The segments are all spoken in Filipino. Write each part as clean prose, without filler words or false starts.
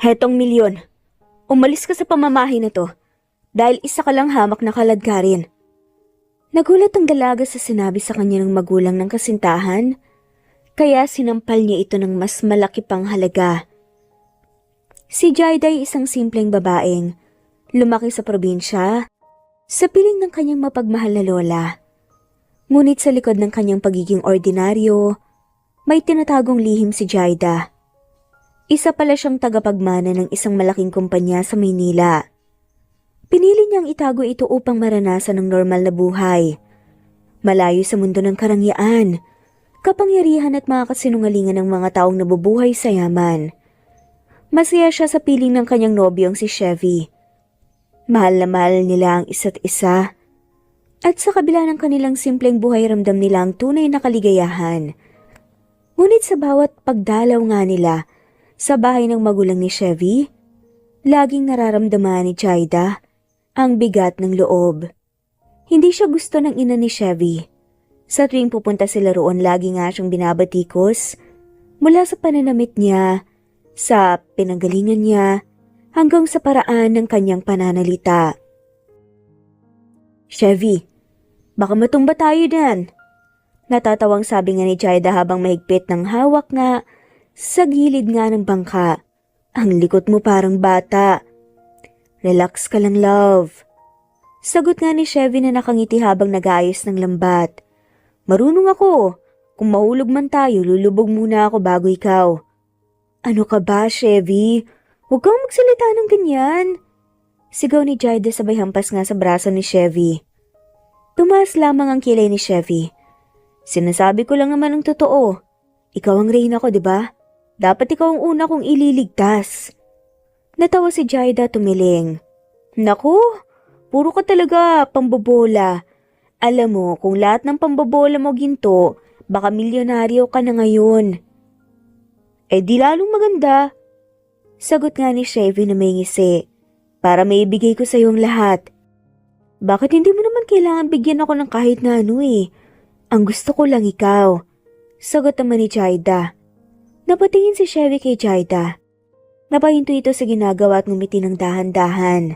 Hetong milyon. Umalis ka sa pamamahay na to dahil isa ka lang hamak na kaladkarin. Nagulat ang dalaga sa sinabi sa kanya ng magulang ng kasintahan, kaya sinampal niya ito ng mas malaki pang halaga. Si Jaida ay isang simpleng babaeng lumaki sa probinsya sa piling ng kanyang mapagmahal na lola. Ngunit sa likod ng kanyang pagiging ordinaryo, may tinatagong lihim si Jaida. Isa pala siyang tagapagmana ng isang malaking kumpanya sa Maynila. Pinili niyang itago ito upang maranasan ng normal na buhay. Malayo sa mundo ng karangyaan, kapangyarihan at mga kasinungalingan ng mga taong nabubuhay sa yaman. Masaya siya sa piling ng kanyang nobyong si Chevy. Mahal na mahal nila ang isa't isa. At sa kabila ng kanilang simpleng buhay, ramdam nila ang tunay na kaligayahan. Ngunit sa bawat pagdalaw nga nila sa bahay ng magulang ni Chevy, laging nararamdaman ni Jaida ang bigat ng loob. Hindi siya gusto ng ina ni Chevy. Sa tuwing pupunta sila roon, lagi nga siyang binabatikos mula sa pananamit niya, sa pinanggalingan niya, hanggang sa paraan ng kanyang pananalita. Chevy, baka matumba tayo dan. Natatawang sabi nga ni Jaida habang mahigpit ng hawak nga sa gilid nga ng bangka. Ang likot mo parang bata. Relax ka lang, love. Sagot nga ni Chevy na nakangiti habang nag-aayos ng lambat. Marunong ako. Kung mahulog man tayo, lulubog muna ako bago ikaw. Ano ka ba, Chevy? Huwag kang magsalita ng ganyan. Sigaw ni Jaida sabay hampas nga sa braso ni Chevy. Tumaas lamang ang kilay ni Chevy. Sinasabi ko lang naman ang totoo. Ikaw ang reyna ko, di ba? Dapat ikaw ang una kong ililigtas. Natawa si Jaida tumiling. Naku, puro ka talaga pambobola. Alam mo, kung lahat ng pambobola mo ginto, baka milyonaryo ka na ngayon. Eh di lalong maganda. Sagot nga ni Chevy na may ngisi. Para maibigay ko sa iyong lahat. Bakit hindi mo naman kailangan bigyan ako ng kahit na ano eh? Ang gusto ko lang ikaw. Sagot naman ni Jaida. Napatingin si Chevy kay Jaida. Napahinto ito sa ginagawa at ngumiti ng dahan-dahan.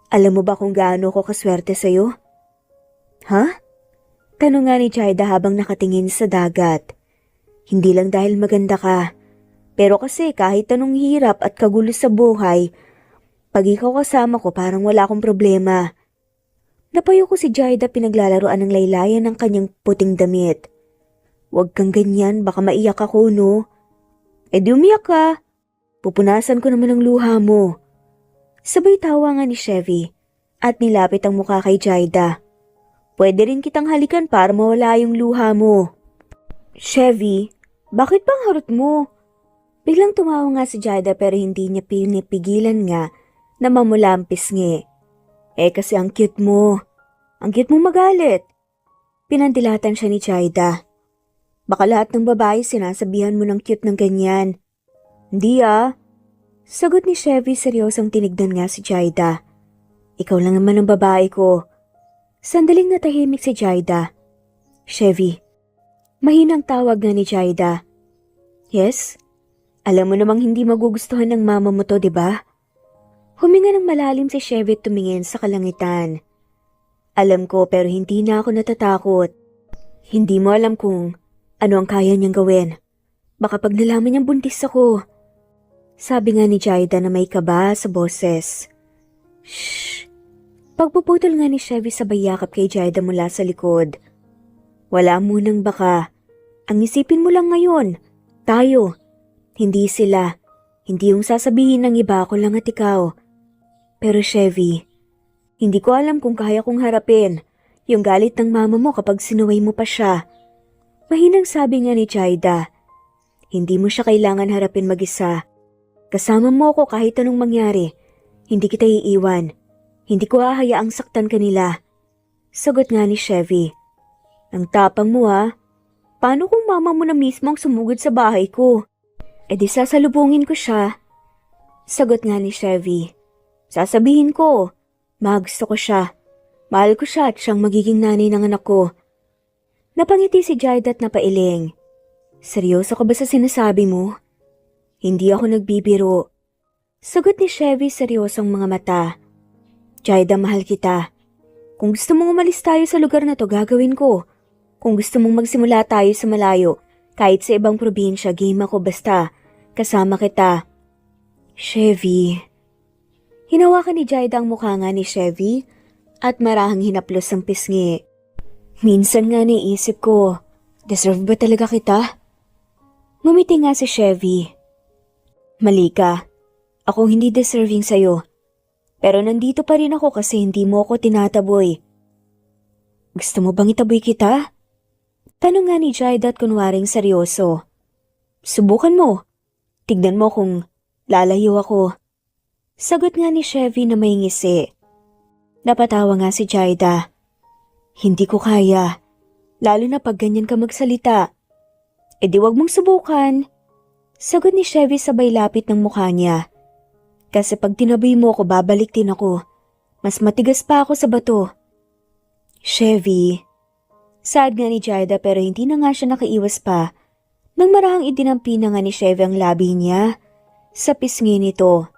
Alam mo ba kung gaano ko kaswerte sa'yo? Ha? Tanong nga ni Jaida habang nakatingin sa dagat. Hindi lang dahil maganda ka. Pero kasi kahit anong hirap at kagulo sa buhay, pag ikaw kasama ko parang wala akong problema. Napayo ko si Jaida pinaglalaroan ng laylayan ng kanyang puting damit. Huwag kang ganyan, baka maiyak ako, no? Eh di umiyak ka. Pupunasan ko naman ang luha mo. Sabay tawa nga ni Chevy at nilapit ang mukha kay Jaida. Pwede rin kitang halikan para mawala yung luha mo. Chevy, bakit bang harot mo? Biglang tumawa nga si Jaida pero hindi niya pinipigilan nga na mamula ang pisngi. Eh kasi ang cute mo. Ang cute mo magalit. Pinandilatan siya ni Jaida. Baka lahat ng babae sinasabihan mo ng cute ng ganyan. Hindi ah. Sagot ni Chevy seryosong tinignan nga si Jaida. Ikaw lang naman ang babae ko. Sandaling natahimik si Jaida. Chevy. Mahinang tawag nga ni Jaida. Yes? Alam mo namang hindi magugustuhan ng mama mo to, diba? Huminga ng malalim si Chevy at tumingin sa kalangitan. Alam ko pero hindi na ako natatakot. Hindi mo alam kung ano ang kaya niyang gawin. Baka pag nalaman niyang buntis ako. Sabi nga ni Jaida na may kaba sa boses. Shh! Pagpuputol nga ni Chevy sabay yakap kay Jaida mula sa likod. Wala munang baka. Ang isipin mo lang ngayon, tayo. Hindi sila. Hindi yung sasabihin ng iba ako lang at ikaw. Pero Chevy, hindi ko alam kung kaya kong harapin yung galit ng mama mo kapag sinuway mo pa siya. Mahinang sabi nga ni Jaida. Hindi mo siya kailangan harapin mag-isa. Kasama mo ako kahit anong mangyari. Hindi kita iiwan. Hindi ko hahayaang saktan kanila. Sagot nga ni Chevy. Ang tapang mo ha. Paano kung mama mo na mismo ang sumugod sa bahay ko? E di sasalubungin ko siya. Sagot nga ni Chevy. Sasabihin ko, gusto ko siya. Mahal ko siya at siyang magiging nanay ng anak ko. Napangiti si Jaida at napailing. Seryoso ka ba sa sinasabi mo? Hindi ako nagbibiro. Sagot ni Chevy seryosong mga mata. Jaida, mahal kita. Kung gusto mong umalis tayo sa lugar na to, gagawin ko. Kung gusto mong magsimula tayo sa malayo, kahit sa ibang probinsya, game ako basta. Kasama kita. Chevy. Hinawakan ni Jaida ang mukha nga ni Chevy at marahang hinaplos ang pisngi. Minsan nga naisip ko, deserve ba talaga kita? Ngumiti nga si Chevy. Mali ka. Akong hindi deserving sa'yo. Pero nandito pa rin ako kasi hindi mo ako tinataboy. Gusto mo bang itaboy kita? Tanong nga ni Jaida at kunwaring seryoso. Subukan mo. Tignan mo kung lalayo ako. Sagot nga ni Chevy na may ngisi. Napatawa nga si Jaida. Hindi ko kaya. Lalo na pag ganyan ka magsalita. E di wag mong subukan. Sagot ni Chevy sabay lapit ng mukha niya. Kasi pag tinaboy mo ako, babalik din ako. Mas matigas pa ako sa bato. Chevy. Sad nga ni Jaida pero hindi na nga siya nakaiwas pa. Nang marahang idinampi na nga ni Chevy ang labi niya sa pisngi nito.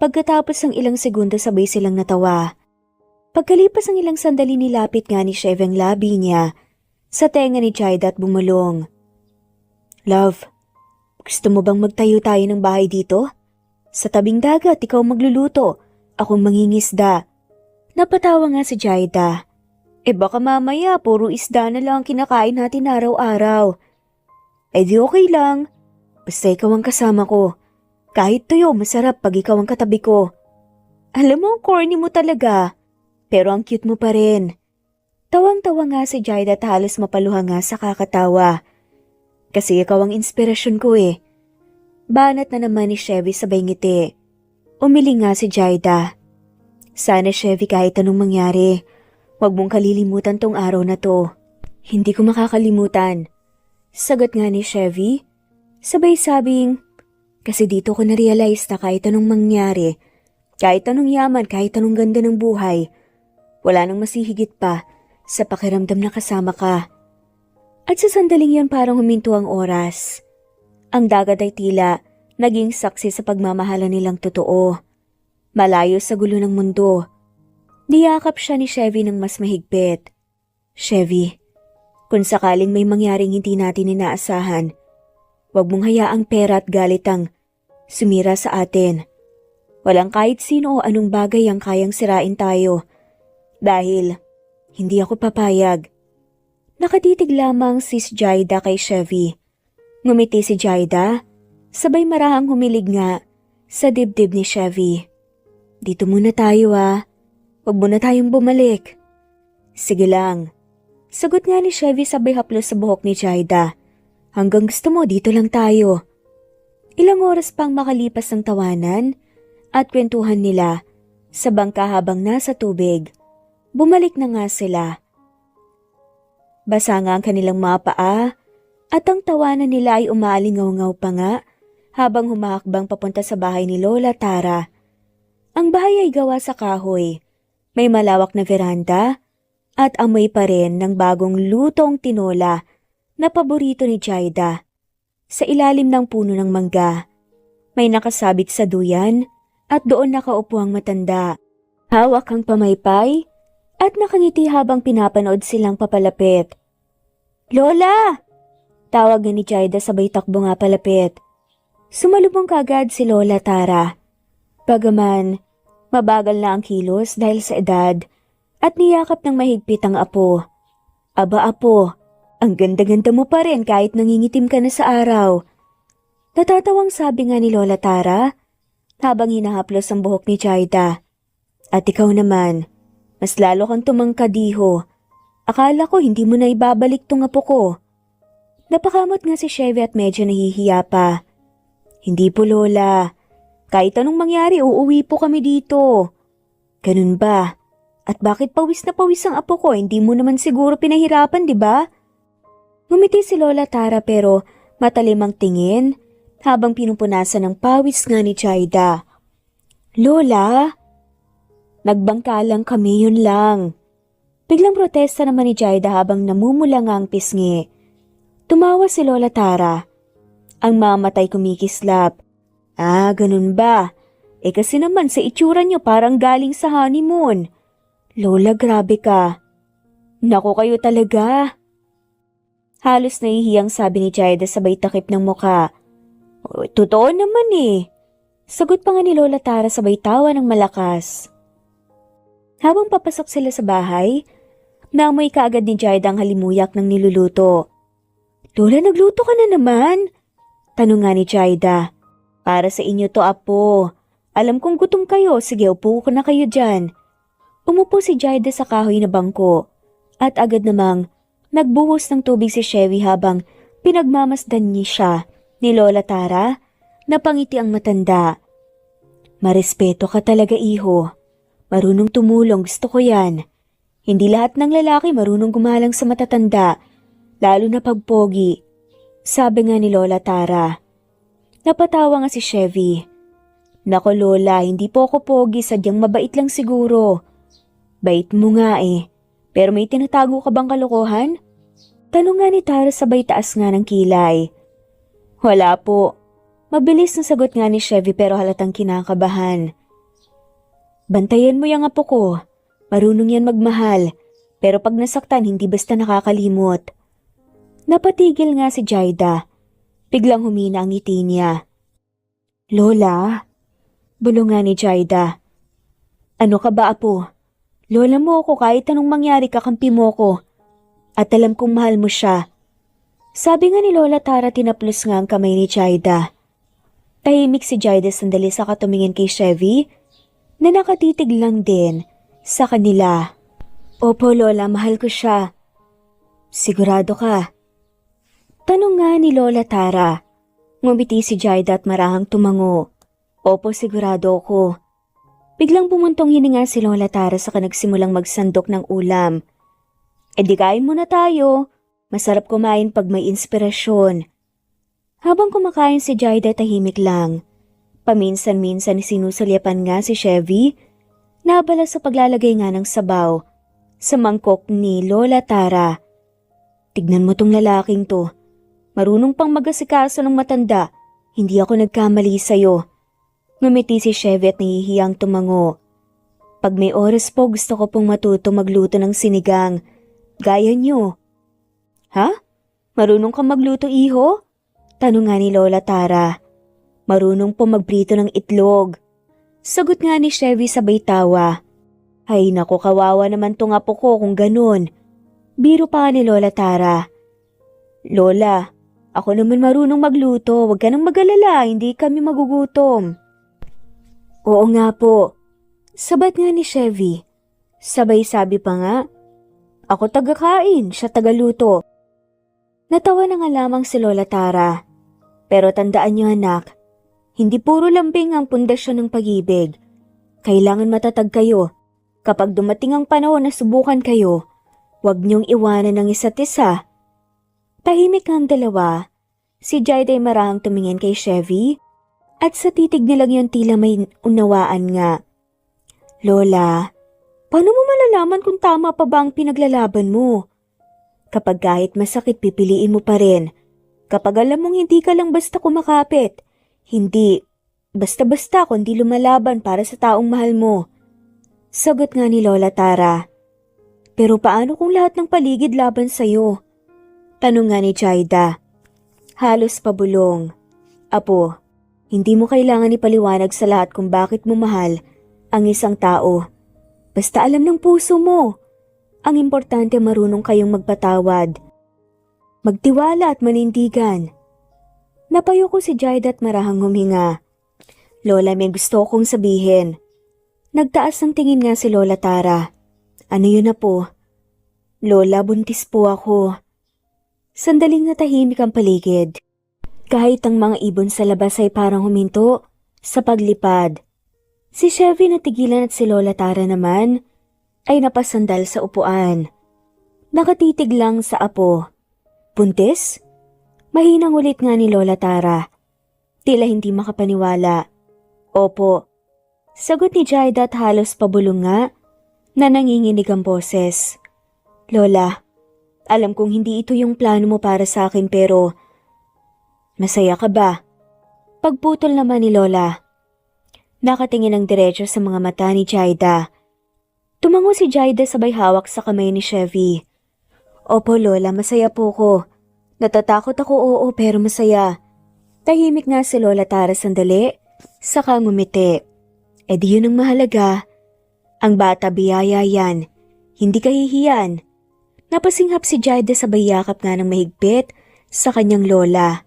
Pagkatapos ng ilang segundo sabay silang natawa. Pagkalipas ng ilang sandali nilapit nga ni Chevy ang labi niya sa tenga ni Jaida at bumulong. Love, gusto mo bang magtayo tayo ng bahay dito? Sa tabing dagat, ikaw magluluto. Akong mangingisda. Napatawa nga si Jaida. Baka mamaya, puro isda na lang ang kinakain natin araw-araw. Di okay lang. Basta ikaw ang kasama ko. Kahit tuyo, masarap pag ikaw ang katabi ko. Alam mo, ang corny mo talaga. Pero ang cute mo pa rin. Tawang-tawa nga si Jaida at halos mapaluha nga sa kakatawa. Kasi ikaw ang inspirasyon ko Banat na naman ni Chevy sabay ngiti. Umiling nga si Jaida. Sana Chevy kahit anong mangyari, wag mong kalilimutan tong araw na to. Hindi ko makakalimutan. Sagot nga ni Chevy. Sabay sabing, kasi dito ko na-realize na kahit anong mangyari, kahit anong yaman, kahit anong ganda ng buhay, wala nang masihigit pa sa pakiramdam na kasama ka. At sa sandaling yon parang huminto ang oras. Ang dagat ay tila naging saksi sa pagmamahalan nilang totoo. Malayo sa gulo ng mundo. Niyakap siya ni Chevy ng mas mahigpit. Chevy, kung sakaling may mangyaring hindi natin inaasahan, huwag mong hayaang pera at galit ang sumira sa atin. Walang kahit sino o anong bagay ang kayang sirain tayo. Dahil hindi ako papayag. Nakatitig lamang si Jaida kay Chevy. Ngumiti si Jaida, sabay marahang humilig nga sa dibdib ni Chevy. Dito muna tayo Huwag muna tayong bumalik. Sige lang. Sagot nga ni Chevy sabay haplos sa buhok ni Jaida. Hanggang gusto mo, dito lang tayo. Ilang oras pang makalipas ng tawanan at kwentuhan nila sa bangka habang nasa tubig. Bumalik na nga sila. Basa nga ang kanilang mga paa at ang tawanan nila ay umaalingaw-ngaw pa nga habang humahakbang papunta sa bahay ni Lola Tara. Ang bahay ay gawa sa kahoy. May malawak na veranda at amoy pa rin ng bagong lutong tinola na paborito ni Jaida. Sa ilalim ng puno ng mangga, may nakasabit sa duyan at doon nakaupo ang matanda. Hawak ang pamaypay at nakangiti habang pinapanood silang papalapit. Lola! Tawag ni Jaida sabay takbo nga palapit. Sumalubong kagad si Lola Tara. Bagaman, mabagal na ang kilos dahil sa edad at niyakap ng mahigpit ang apo. Aba apo, ang ganda-ganda mo pa rin kahit nangingitim ka na sa araw. Natatawang sabi nga ni Lola Tara habang hinahaplos ang buhok ni Jaida. At ikaw naman, mas lalo kang tumangkadiho. Akala ko hindi mo na ibabalik tong apo ko. Napakamot nga si Chevy at medyo nahihiya pa. Hindi po Lola. Kahit anong mangyari, uuwi po kami dito. Ganun ba? At bakit pawis na pawis ang apo ko? Hindi mo naman siguro pinahirapan, di ba? Ngumiti si Lola Tara pero matalim ang tingin habang pinupunasan ng pawis nga ni Jaida. Lola? Nagbangka lang kami, yun lang. Biglang protesta naman ni Jaida habang namumula nga ang pisngi. Tumawa si Lola Tara. Ang mamatay kumikislap. Ganun ba? Kasi naman sa itsura niyo parang galing sa honeymoon. Lola, grabe ka. Naku kayo talaga. Halos nahihiyang sabi ni Jaida sabay takip ng muka. Totoo naman eh. Sagot pa nga ni Lola Tara sabay tawa ng malakas. Habang papasok sila sa bahay, naamoy kaagad ni Jaida ang halimuyak ng niluluto. Lola, nagluto ka na naman? Tanong nga ni Jaida. Para sa inyo to, apo. Alam kong gutom kayo, sige upo ko na kayo dyan. Umupo si Jaida sa kahoy na bangko at agad namang nagbuhos ng tubig si Chevy habang pinagmamasdan niya siya ni Lola Tara na pangiti ang matanda. Marespeto ka talaga, iho. Marunong tumulong, gusto ko yan. Hindi lahat ng lalaki marunong gumalang sa matatanda, lalo na pagpogi. Sabi nga ni Lola Tara. Napatawa nga si Chevy. Nako Lola, hindi po ako pogi, sadyang mabait lang siguro. Bait mo nga eh. Pero may tinatago ka bang kalokohan? Tanong nga ni Tara sabay taas nga ng kilay. Wala po. Mabilis na sagot nga ni Chevy pero halatang kinakabahan. Bantayan mo yung apo ko. Marunong yan magmahal. Pero pag nasaktan hindi basta nakakalimot. Napatigil nga si Jaida. Biglang humina ang ngiti niya. Lola? Bulong nga ni Jaida. Ano ka ba apo? Lola mo ako kahit anong mangyari kakampi mo ko. At alam kong mahal mo siya. Sabi nga ni Lola Tara tinaplos nga ang kamay ni Jaida. Tahimik si Jaida sandali saka tumingin kay Chevy na nakatitig lang din sa kanila. Opo Lola, mahal ko siya. Sigurado ka? Tanong nga ni Lola Tara. Ngumiti si Jaida at marahang tumango. Opo, sigurado ako. Biglang bumuntong hininga si Lola Tara saka nagsimulang magsandok ng ulam. Di kain muna tayo. Masarap kumain pag may inspirasyon. Habang kumakain si Jaida tahimik lang. Paminsan-minsan sinusulyapan nga si Chevy na abala sa paglalagay nga ng sabaw sa mangkok ni Lola Tara. Tignan mo tong lalaking to. Marunong pang mag-asikaso ng matanda. Hindi ako nagkamali sa'yo. Ngumiti si Chevy at nahihiyang tumango. Pag may oras po gusto ko pong matuto magluto ng sinigang. Gaya nyo. Ha? Marunong ka magluto, iho? Tanong nga ni Lola Tara. Marunong po magprito ng itlog. Sagot nga ni Chevy sabay tawa. Ay nako, kawawa naman tong apo ko kung ganun. Biro pa ni Lola Tara. Lola, ako naman marunong magluto. Huwag ka nang mag-alala, hindi kami magugutom. Oo nga po. Sabat nga ni Chevy. Sabay sabi pa nga. Ako tagakain, siya tagaluto. Natawa na nga lamang si Lola Tara. Pero tandaan niyo anak, hindi puro lambing ang pundasyon ng pag-ibig. Kailangan matatag kayo. Kapag dumating ang panahon na subukan kayo, huwag niyong iwanan ng isa't isa. Tahimik ang dalawa. Si Jaida ay marahang tumingin kay Chevy at sa titig nilang yun tila may unawaan nga. Lola, paano mo malalaman kung tama pa ba ang pinaglalaban mo? Kapag kahit masakit pipiliin mo pa rin. Kapag alam mong hindi ka lang basta kumakapit, hindi basta-basta kundi lumalaban para sa taong mahal mo. Sagot nga ni Lola Tara. Pero paano kung lahat ng paligid laban sa'yo? Tanong nga ni Jaida. Halos pabulong. Apo, hindi mo kailangan ipaliwanag sa lahat kung bakit mo mahal ang isang tao. Basta alam ng puso mo. Ang importante marunong kayong magpatawad. Magtiwala at manindigan. Napayo ko si Jaida at marahang huminga. Lola, may gusto kong sabihin. Nagtaas ng tingin nga si Lola Tara. Ano yun na po? Lola, buntis po ako. Sandaling natahimik ang paligid. Kahit ang mga ibon sa labas ay parang huminto sa paglipad. Si Chevy natigilan at si Lola Tara naman ay napasandal sa upuan. Nakatitig lang sa apo. Buntis? Mahinang ulit nga ni Lola Tara. Tila hindi makapaniwala. Opo. Sagot ni Jaida at halos pabulong nga na nanginginig ang boses. Lola, alam kong hindi ito yung plano mo para sa akin pero masaya ka ba? Pagputol naman ni Lola. Nakatingin ng diretso sa mga mata ni Jaida. Tumango si Jaida sabay hawak sa kamay ni Chevy. Opo Lola, masaya po ko. Natatakot ako, oo, pero masaya. Tahimik nga si Lola Tara sandali, saka ngumiti. E di yun ang mahalaga. Ang bata biyaya yan, hindi kahihiyan. Napasinghap si Jaida sabay yakap nga ng mahigpit sa kanyang lola.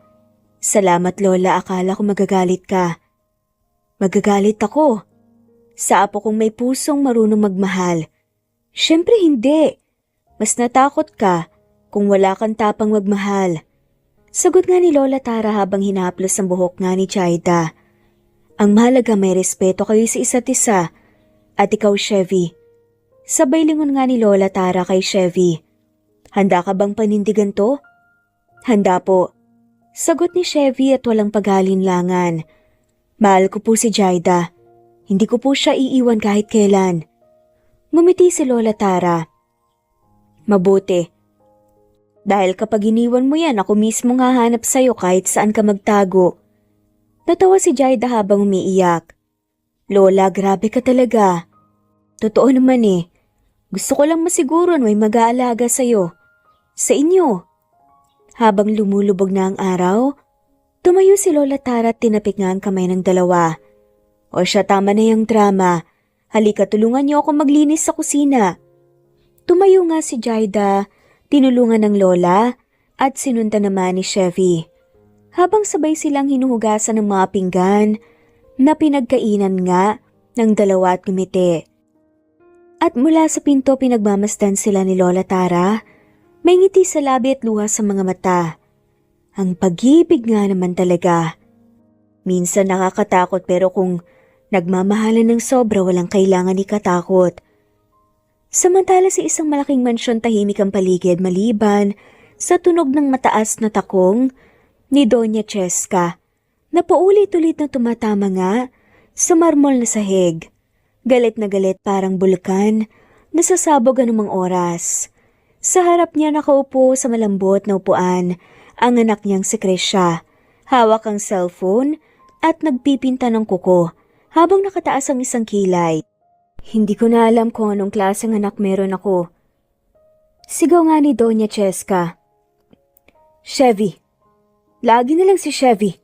Salamat Lola, akala ko magagalit ka. Magagalit ako. Sa apo kong may pusong marunong magmahal. Siyempre hindi. Mas natakot ka kung wala kang tapang magmahal. Sagot nga ni Lola Tara habang hinahaplos ang buhok nga ni Jaida. Ang mahalaga may respeto kayo sa isa't isa. At ikaw Chevy. Sabay lingon nga ni Lola Tara kay Chevy. Handa ka bang panindigan to? Handa po. Sagot ni Chevy at walang paghalinlangan. Mahal ko po si Jaida. Hindi ko po siya iiwan kahit kailan. Ngumiti si Lola Tara. Mabuti. Dahil kapag iniwan mo yan, ako mismo hahanap sa'yo kahit saan ka magtago. Natawa si Jaida habang umiiyak. Lola, grabe ka talaga. Totoo naman eh. Gusto ko lang masiguro may mag-aalaga sa'yo. Sa inyo. Habang lumulubog na ang araw, tumayo si Lola Tara at tinapik nga ang kamay ng dalawa. O siya, tama na yung drama. Halika, tulungan niyo ako maglinis sa kusina. Tumayo nga si Jaida, tinulungan ng Lola at sinundan naman ni Chevy. Habang sabay silang hinuhugasan ng mga pinggan na pinagkainan nga ng dalawa at ngumiti. At mula sa pinto pinagmamasdan sila ni Lola Tara. May ngiti sa labi at luha sa mga mata. Ang pag-ibig nga naman talaga. Minsan nakakatakot pero kung nagmamahalan ng sobra walang kailangan ikatakot. Samantala sa isang malaking mansyon tahimik ang paligid maliban sa tunog ng mataas na takong ni Doña Cheska na paulit-ulit na tumatama nga sa marmol na sahig. Galit na galit parang bulkan na sasabog anumang oras. Sa harap niya nakaupo sa malambot na upuan ang anak niyang si Krisha. Hawak ang cellphone at nagpipinta ng kuko habang nakataas ang isang kilay. Hindi ko na alam kung anong klaseng anak meron ako. Sigaw nga ni Doña Cheska. Chevy. Lagi na lang si Chevy.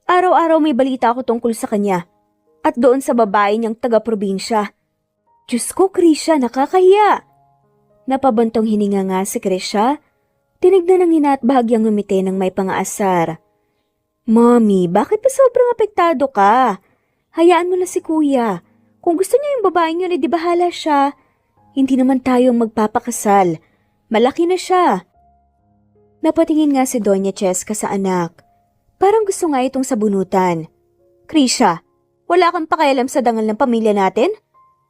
Araw-araw may balita ako tungkol sa kanya. At doon sa babae niyang taga-probinsya. Diyos ko, Krisha, nakakahiya. Napabantong hininga nga si Krisha. Tinignan ng ina at bahagyang ngumiti ng may pangaasar. Mommy, bakit pa sobrang apektado ka? Hayaan mo na si kuya. Kung gusto niya yung babaeng yun, edi bahala siya. Hindi naman tayo magpapakasal. Malaki na siya. Napatingin nga si Doña Cheska sa anak. Parang gusto nga itong sabunutan. Krisha, wala kang pakialam sa dangal ng pamilya natin?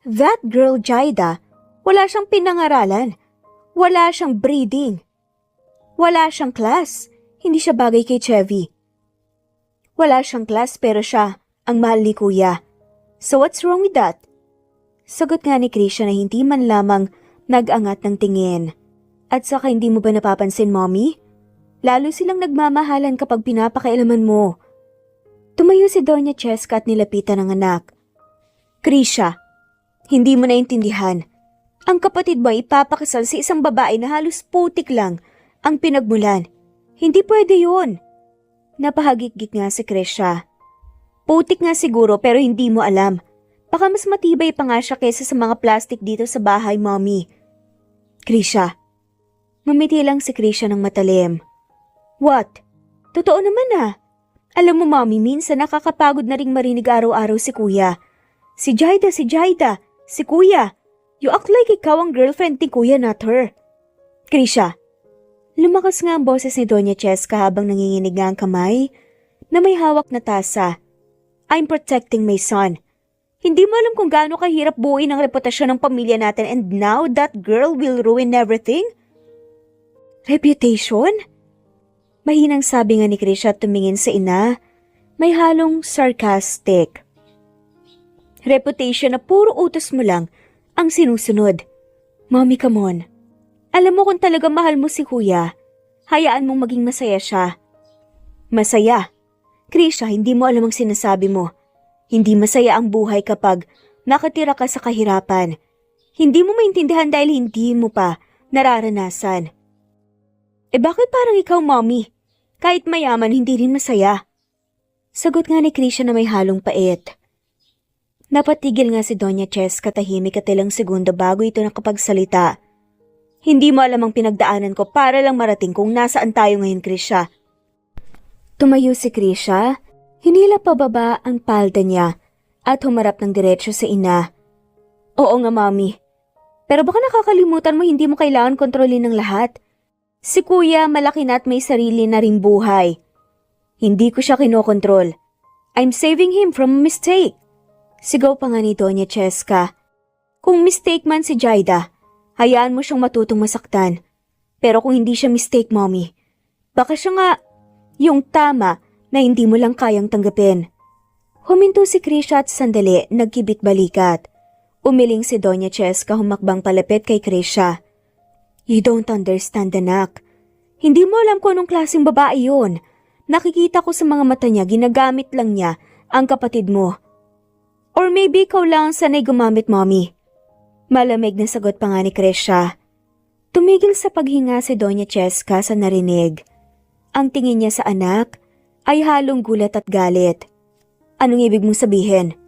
That girl Jaida, wala siyang pinangaralan. Wala siyang breeding. Wala siyang class. Hindi siya bagay kay Chevy. Wala siyang class pero siya ang mahal ni kuya. So what's wrong with that? Sagot nga ni Krisha na hindi man lamang nag-angat ng tingin. At saka hindi mo ba napapansin, Mommy? Lalo silang nagmamahalan kapag pinapakailaman mo. Tumayo si Doña Cheska at nilapitan ng anak. Krisha, hindi mo naintindihan. Ang kapatid mo ipapakasal sa isang babae na halos putik lang ang pinagmulan. Hindi pwede yun. Napahagik-gik nga si Krisha. Putik nga siguro pero hindi mo alam. Baka mas matibay pa nga siya kesa sa mga plastic dito sa bahay, Mommy. Krisha. Mamiti lang si Krisha ng matalim. What? Totoo naman ah. Alam mo, Mommy, minsan nakakapagod na ring marinig araw-araw si Kuya. Si Jaida, si Kuya. You act like ikaw ang girlfriend ni Kuya, not her. Krisha. Lumakas nga ang boses ni Doña Cheska habang nanginginig nga ang kamay na may hawak na tasa. I'm protecting my son. Hindi mo alam kung gaano kahirap buuin ang reputasyon ng pamilya natin and now that girl will ruin everything? Reputation? Mahinang sabi nga ni Krisha at tumingin sa ina, may halong sarcastic. Reputation na puro utos mo lang ang sinusunod. Mommy, come on. Alam mo kung talaga mahal mo si Kuya, hayaan mong maging masaya siya. Masaya? Krisha, hindi mo alam ang sinasabi mo. Hindi masaya ang buhay kapag nakatira ka sa kahirapan. Hindi mo maintindihan dahil hindi mo pa nararanasan. Bakit parang ikaw, Mommy? Kahit mayaman, hindi rin masaya. Sagot nga ni Krisha na may halong pait. Napatigil nga si Doña Cheska tahimik at ilang segundo bago ito nakapagsalita. Hindi mo alam ang pinagdaanan ko para lang marating kung nasaan tayo ngayon, Krisha. Tumayo si Krisha, hinila pababa ang palda niya at humarap ng diretsyo sa ina. Oo nga, Mommy. Pero baka nakakalimutan mo hindi mo kailangan kontrolin ng lahat. Si Kuya malaki na at may sarili na ring buhay. Hindi ko siya kinokontrol. I'm saving him from a mistake. Sigaw pa nga ni Doña Cheska. Kung mistake man si Jaida, hayaan mo siyang matutong masaktan. Pero kung hindi siya mistake, Mommy, baka siya nga yung tama na hindi mo lang kayang tanggapin. Huminto si Krisha at sandali nagkibit balikat. Umiling si Doña Cheska humakbang palapit kay Krisha. You don't understand, anak. Hindi mo alam kung anong klaseng babae yun. Nakikita ko sa mga mata niya ginagamit lang niya ang kapatid mo. Or maybe ikaw lang sanay gumamit, Mommy. Malamig na sagot pa nga ni Krisha. Tumigil sa paghinga si Doña Cheska sa narinig. Ang tingin niya sa anak ay halong gulat at galit. Anong ibig mong sabihin?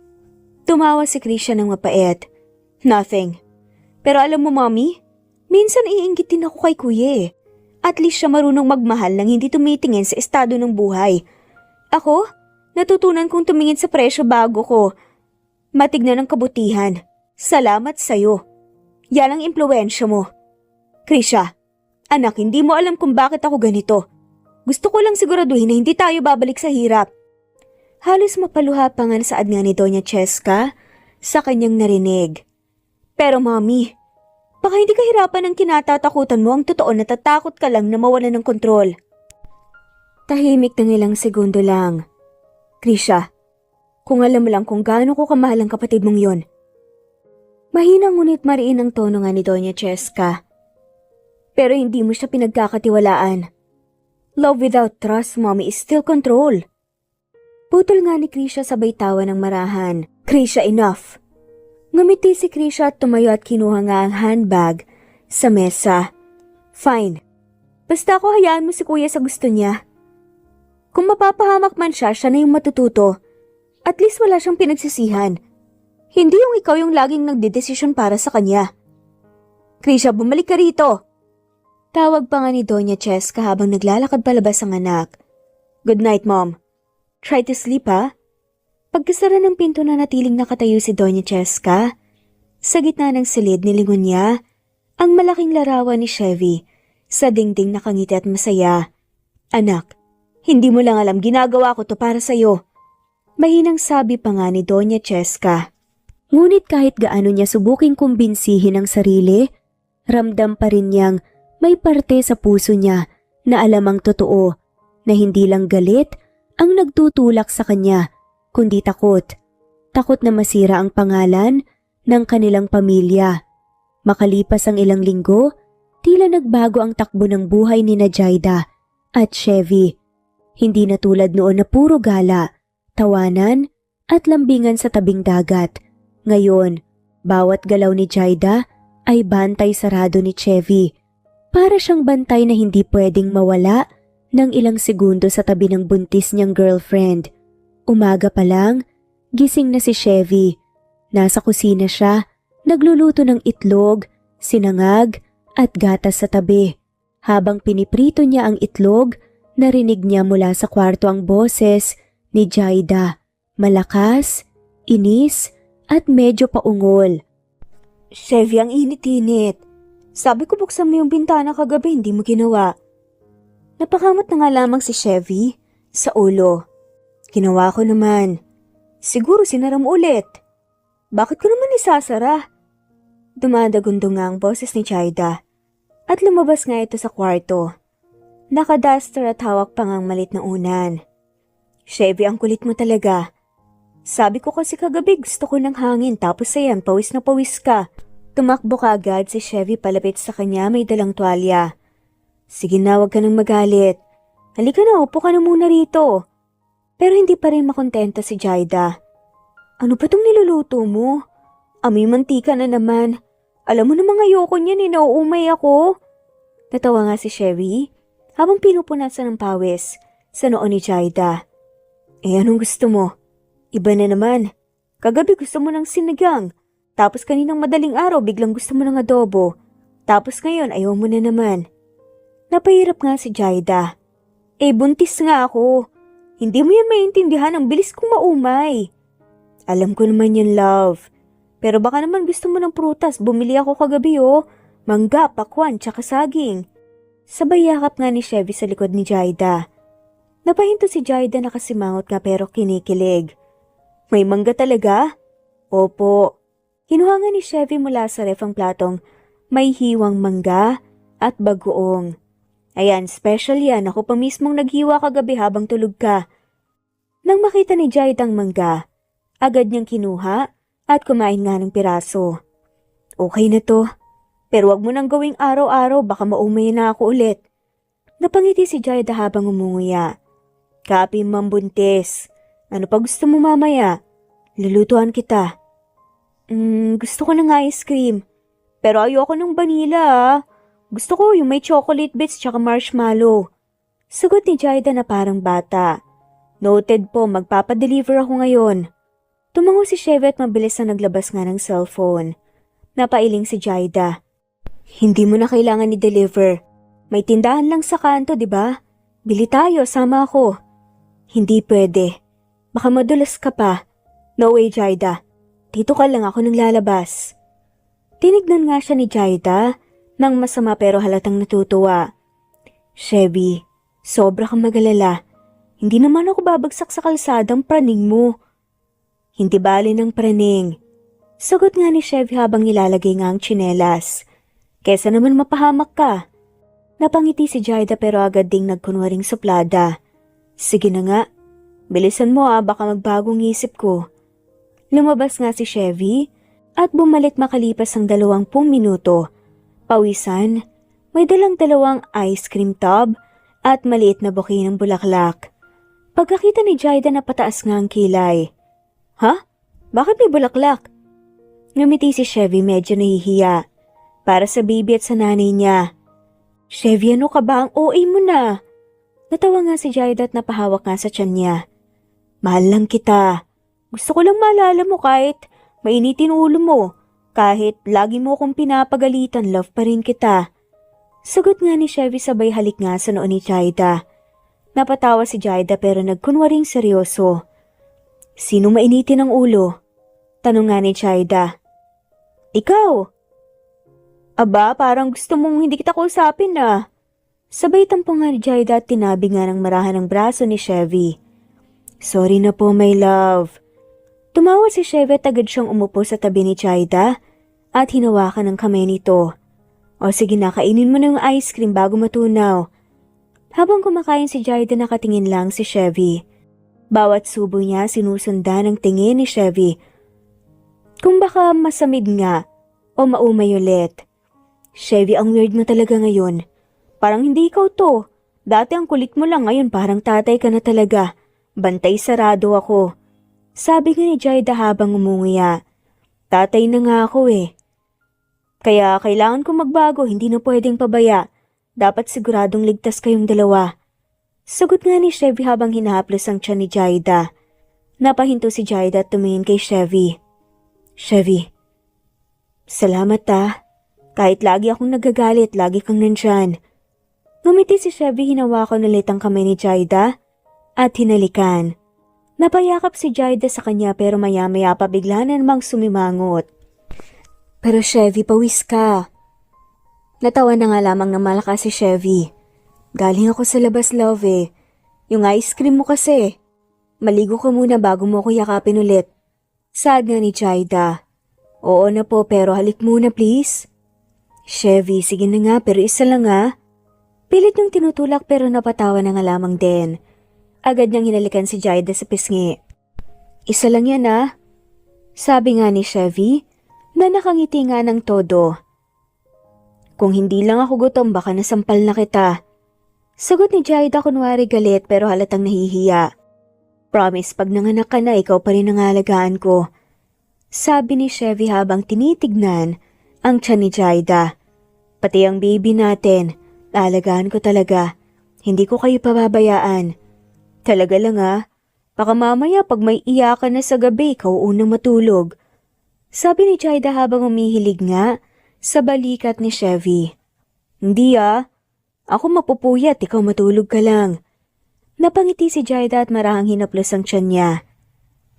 Tumawa si Krisha ng mapait. Nothing. Pero alam mo, Mommy, minsan iinggitin ako kay Kuya eh. At least siya marunong magmahal nang hindi tumitingin sa estado ng buhay. Ako, natutunan kong tumingin sa presyo bago ko matignan ng kabutihan. Salamat sa'yo. Yan ang impluwensya mo. Krisha, anak, hindi mo alam kung bakit ako ganito. Gusto ko lang siguraduhin na hindi tayo babalik sa hirap. Halos mapaluha pa nga saad nga ni Doña Cheska sa kanyang narinig. Pero Mommy, baka hindi kahirapan ang kinatatakutan mo, ang totoo natatakot ka lang na mawala ng kontrol. Tahimik ng ilang segundo lang. Krisha, kung alam mo lang kung gaano ko kamahal ang kapatid mong yon. Mahinang ngunit mariin ang tono nga ni Doña Cheska. Pero hindi mo siya pinagkakatiwalaan. Love without trust, Mommy, is still control. Putol nga ni Krisha sabay tawa ng marahan. Krisha, enough. Ngumiti si Krisha at tumayo at kinuha nga ang handbag sa mesa. Fine. Basta ako hayaan mo si Kuya sa gusto niya. Kung mapapahamak man siya, siya na yung matututo. At least wala siyang pinagsisihan. Hindi yung ikaw yung laging nagdedesisyon para sa kanya. Krisha, bumalik ka rito. Tawag pa nga ni Doña Cheska habang naglalakad palabas ang anak. Good night, Mom. Try to sleep, ha? Pagkasara ng pinto na natiling nakatayo si Doña Cheska, sa gitna ng silid nilingon niya ang malaking larawan ni Chevy sa dingding nakangiti at masaya. Anak, hindi mo lang alam ginagawa ko to para sa'yo. Mahinang sabi pa nga ni Doña Cheska. Ngunit kahit gaano niya subuking kumbinsihin ang sarili, ramdam pa rin niyang may parte sa puso niya na alam ang totoo na hindi lang galit ang nagtutulak sa kanya, kundi takot. Takot na masira ang pangalan ng kanilang pamilya. Makalipas ang ilang linggo, tila nagbago ang takbo ng buhay ni Jaida at Chevy. Hindi na tulad noon na puro gala, tawanan at lambingan sa tabing dagat. Ngayon, bawat galaw ni Jaida ay bantay sarado ni Chevy. Para siyang bantay na hindi pwedeng mawala ng ilang segundo sa tabi ng buntis niyang girlfriend. Umaga pa lang, gising na si Chevy. Nasa kusina siya, nagluluto ng itlog, sinangag at gatas sa tabi. Habang piniprito niya ang itlog, narinig niya mula sa kwarto ang boses ni Jaida. Malakas, inis at medyo paungol. Chevy, ang init-init. Sabi ko buksan mo yung bintana kagabi, hindi mo ginawa. Napakamot na nga lamang si Chevy sa ulo. Ginawa ko naman. Siguro sinara mo ulit. Bakit ko naman isasara? Dumadagundong nga ang boses ni Jaida. At lumabas nga ito sa kwarto. Nakaduster at hawak pa ngang malit na unan. Chevy, ang kulit mo talaga. Sabi ko kasi kagabi gusto ko ng hangin tapos ayan, pawis na pawis ka. Tumakbo ka agad si Chevy palapit sa kanya, may dalang tuwalya. Sige na, huwag ka nang magalit. Halika na, upo ka na muna rito. Pero hindi pa rin makontenta si Jaida. Ano ba tong niluluto mo? Amoy mantika na naman. Alam mo namang ayoko niyan nauumay ako. Natawa nga si Chevy habang pinupunasan ng pawis sa noo ni Jaida. Anong gusto mo? Iba na naman. Kagabi gusto mo ng sinigang. Tapos kaninang madaling araw biglang gusto mo ng adobo. Tapos ngayon ayaw mo na naman. Napahirap nga si Jaida. Buntis nga ako. Hindi mo yan maintindihan, ang bilis kong maumay. Alam ko naman yan, love. Pero baka naman gusto mo ng prutas, bumili ako kagabi Mangga, pakwan, tsaka saging. Sabay yakap nga ni Chevy sa likod ni Jaida. Napahinto si Jaida na kasimangot nga pero kinikilig. May mangga talaga? Opo. Kinuha nga ni Chevy mula sa ref ang platong may hiwang mangga at bagoong. Ayan, special yan. Ako pa mismong naghiwa kagabi habang tulog ka. Nang makita ni Jaida ang mangga, agad niyang kinuha at kumain nga ng piraso. Okay na to. Pero wag mo nang gawing araw-araw, baka maumay na ako ulit. Napangiti si Jaida habang umunguya. Kapi mambuntis. Ano pa gusto mo mamaya? Lulutuan kita. Gusto ko ng ice cream. Pero ayoko ng vanilla Gusto ko yung may chocolate bits tsaka marshmallow. Sagot ni Jaida na parang bata. Noted po, magpapadeliver ako ngayon. Tumango si Chevy at mabilis na naglabas nga ng cellphone. Napailing si Jaida. Hindi mo na kailangan i-deliver. May tindahan lang sa kanto, di ba? Bili tayo, sama ako. Hindi pwede. Baka madulas ka pa. No way, Jaida. Dito ka lang, ako nang lalabas. Tinignan nga siya ni Jaida nang masama pero halatang natutuwa. Chevy, sobra kang magalala. Hindi naman ako babagsak sa kalsadang praning mo. Hindi bali ng praning. Sagot nga ni Chevy habang nilalagay nga ang tsinelas. Kesa naman mapahamak ka. Napangiti si Jaida pero agad ding nagkunwaring suplada. Sige na nga. Bilisan mo baka magbagong isip ko. Lumabas nga si Chevy at bumalik makalipas ang 20 minuto. Pawisan, may dalang 2 ice cream tub at maliit na buke ng bulaklak. Pagkakita ni Jaida na pataas nga ang kilay. Ha? Bakit may bulaklak? Ngumiti si Chevy medyo nahihiya. Para sa baby at sa nanay niya. Chevy, ano ka ba? Ang OA mo na. Natawa nga si Jaida at napahawak nga sa tiyan niya. Mahal lang kita. Gusto ko lang maalala mo kahit mainitin ulo mo. Kahit lagi mo akong pinapagalitan, love pa rin kita. Sagot nga ni Chevy sabay halik nga sa noo ni Jaida. Napatawa si Jaida pero nagkunwaring seryoso. Sino mainitin ang ulo? Tanong nga ni Jaida. Ikaw. Aba, parang gusto mong hindi kita kausapin Sabay tampong nga ni Jaida at tinabi nga ng marahan ng braso ni Chevy. Sorry na po, my love. Tumawa si Chevy at agad siyang umupo sa tabi ni Jaida at hinawakan ng kamay nito. O sige na, kainin mo na yung ice cream bago matunaw. Habang kumakain si Jaida nakatingin lang si Chevy. Bawat subo niya sinusundan ng tingin ni Chevy. Kung baka masamid nga o maumay ulit. Chevy, ang weird mo talaga ngayon. Parang hindi ikaw to. Dati ang kulit mo lang, ngayon parang tatay ka na talaga. Bantay sarado ako. Sabi nga ni Jaida habang umunguya. Tatay na nga ako Kaya kailangan kong magbago, hindi na pwedeng pabaya. Dapat siguradong ligtas kayong dalawa. Sagot nga ni Chevy habang hinahaplos ang tiyan ni Jaida. Napahinto si Jaida at tumingin kay Chevy. Chevy, salamat Kahit lagi akong nagagalit, lagi kang nandyan. Ngumiti si Chevy, hinawakan ulit ang kamay ni Jaida at hinalikan. Napayakap si Jaida sa kanya pero maya-maya pa bigla na namang sumimangot. Pero Chevy, pawis ka. Natawa na nga lamang ng malakas si Chevy. Galing ako sa labas, love Yung ice cream mo kasi. Maligo ka muna bago mo ako yakapin ulit. Saad nga ni Jaida. Oo na po pero halik muna please. Chevy, sige na nga pero isa lang Pilit niyang tinutulak pero napatawa na nga lamang din. Agad niyang hinalikan si Jaida sa pisngi. Isa lang yan Sabi nga ni Chevy na nakangiti nga ng todo. Kung hindi lang ako gutom baka nasampal na kita. Sagot ni Jaida kunwari galit pero halatang nahihiya. Promise, pag nanganak ka na, ikaw pa rin ang alagaan ko. Sabi ni Chevy habang tinitignan ang tiyan ni Jaida. Pati ang baby natin, alagaan ko talaga. Hindi ko kayo pababayaan. Talaga lang ah. Baka mamaya pag may iyakan na sa gabi, ikaw unang matulog. Sabi ni Jaida habang umihilig nga sa balikat ni Chevy. Hindi ah. Ako mapupuyat, ikaw matulog ka lang. Napangiti si Jaida at marahang hinaplos ang tiyan niya.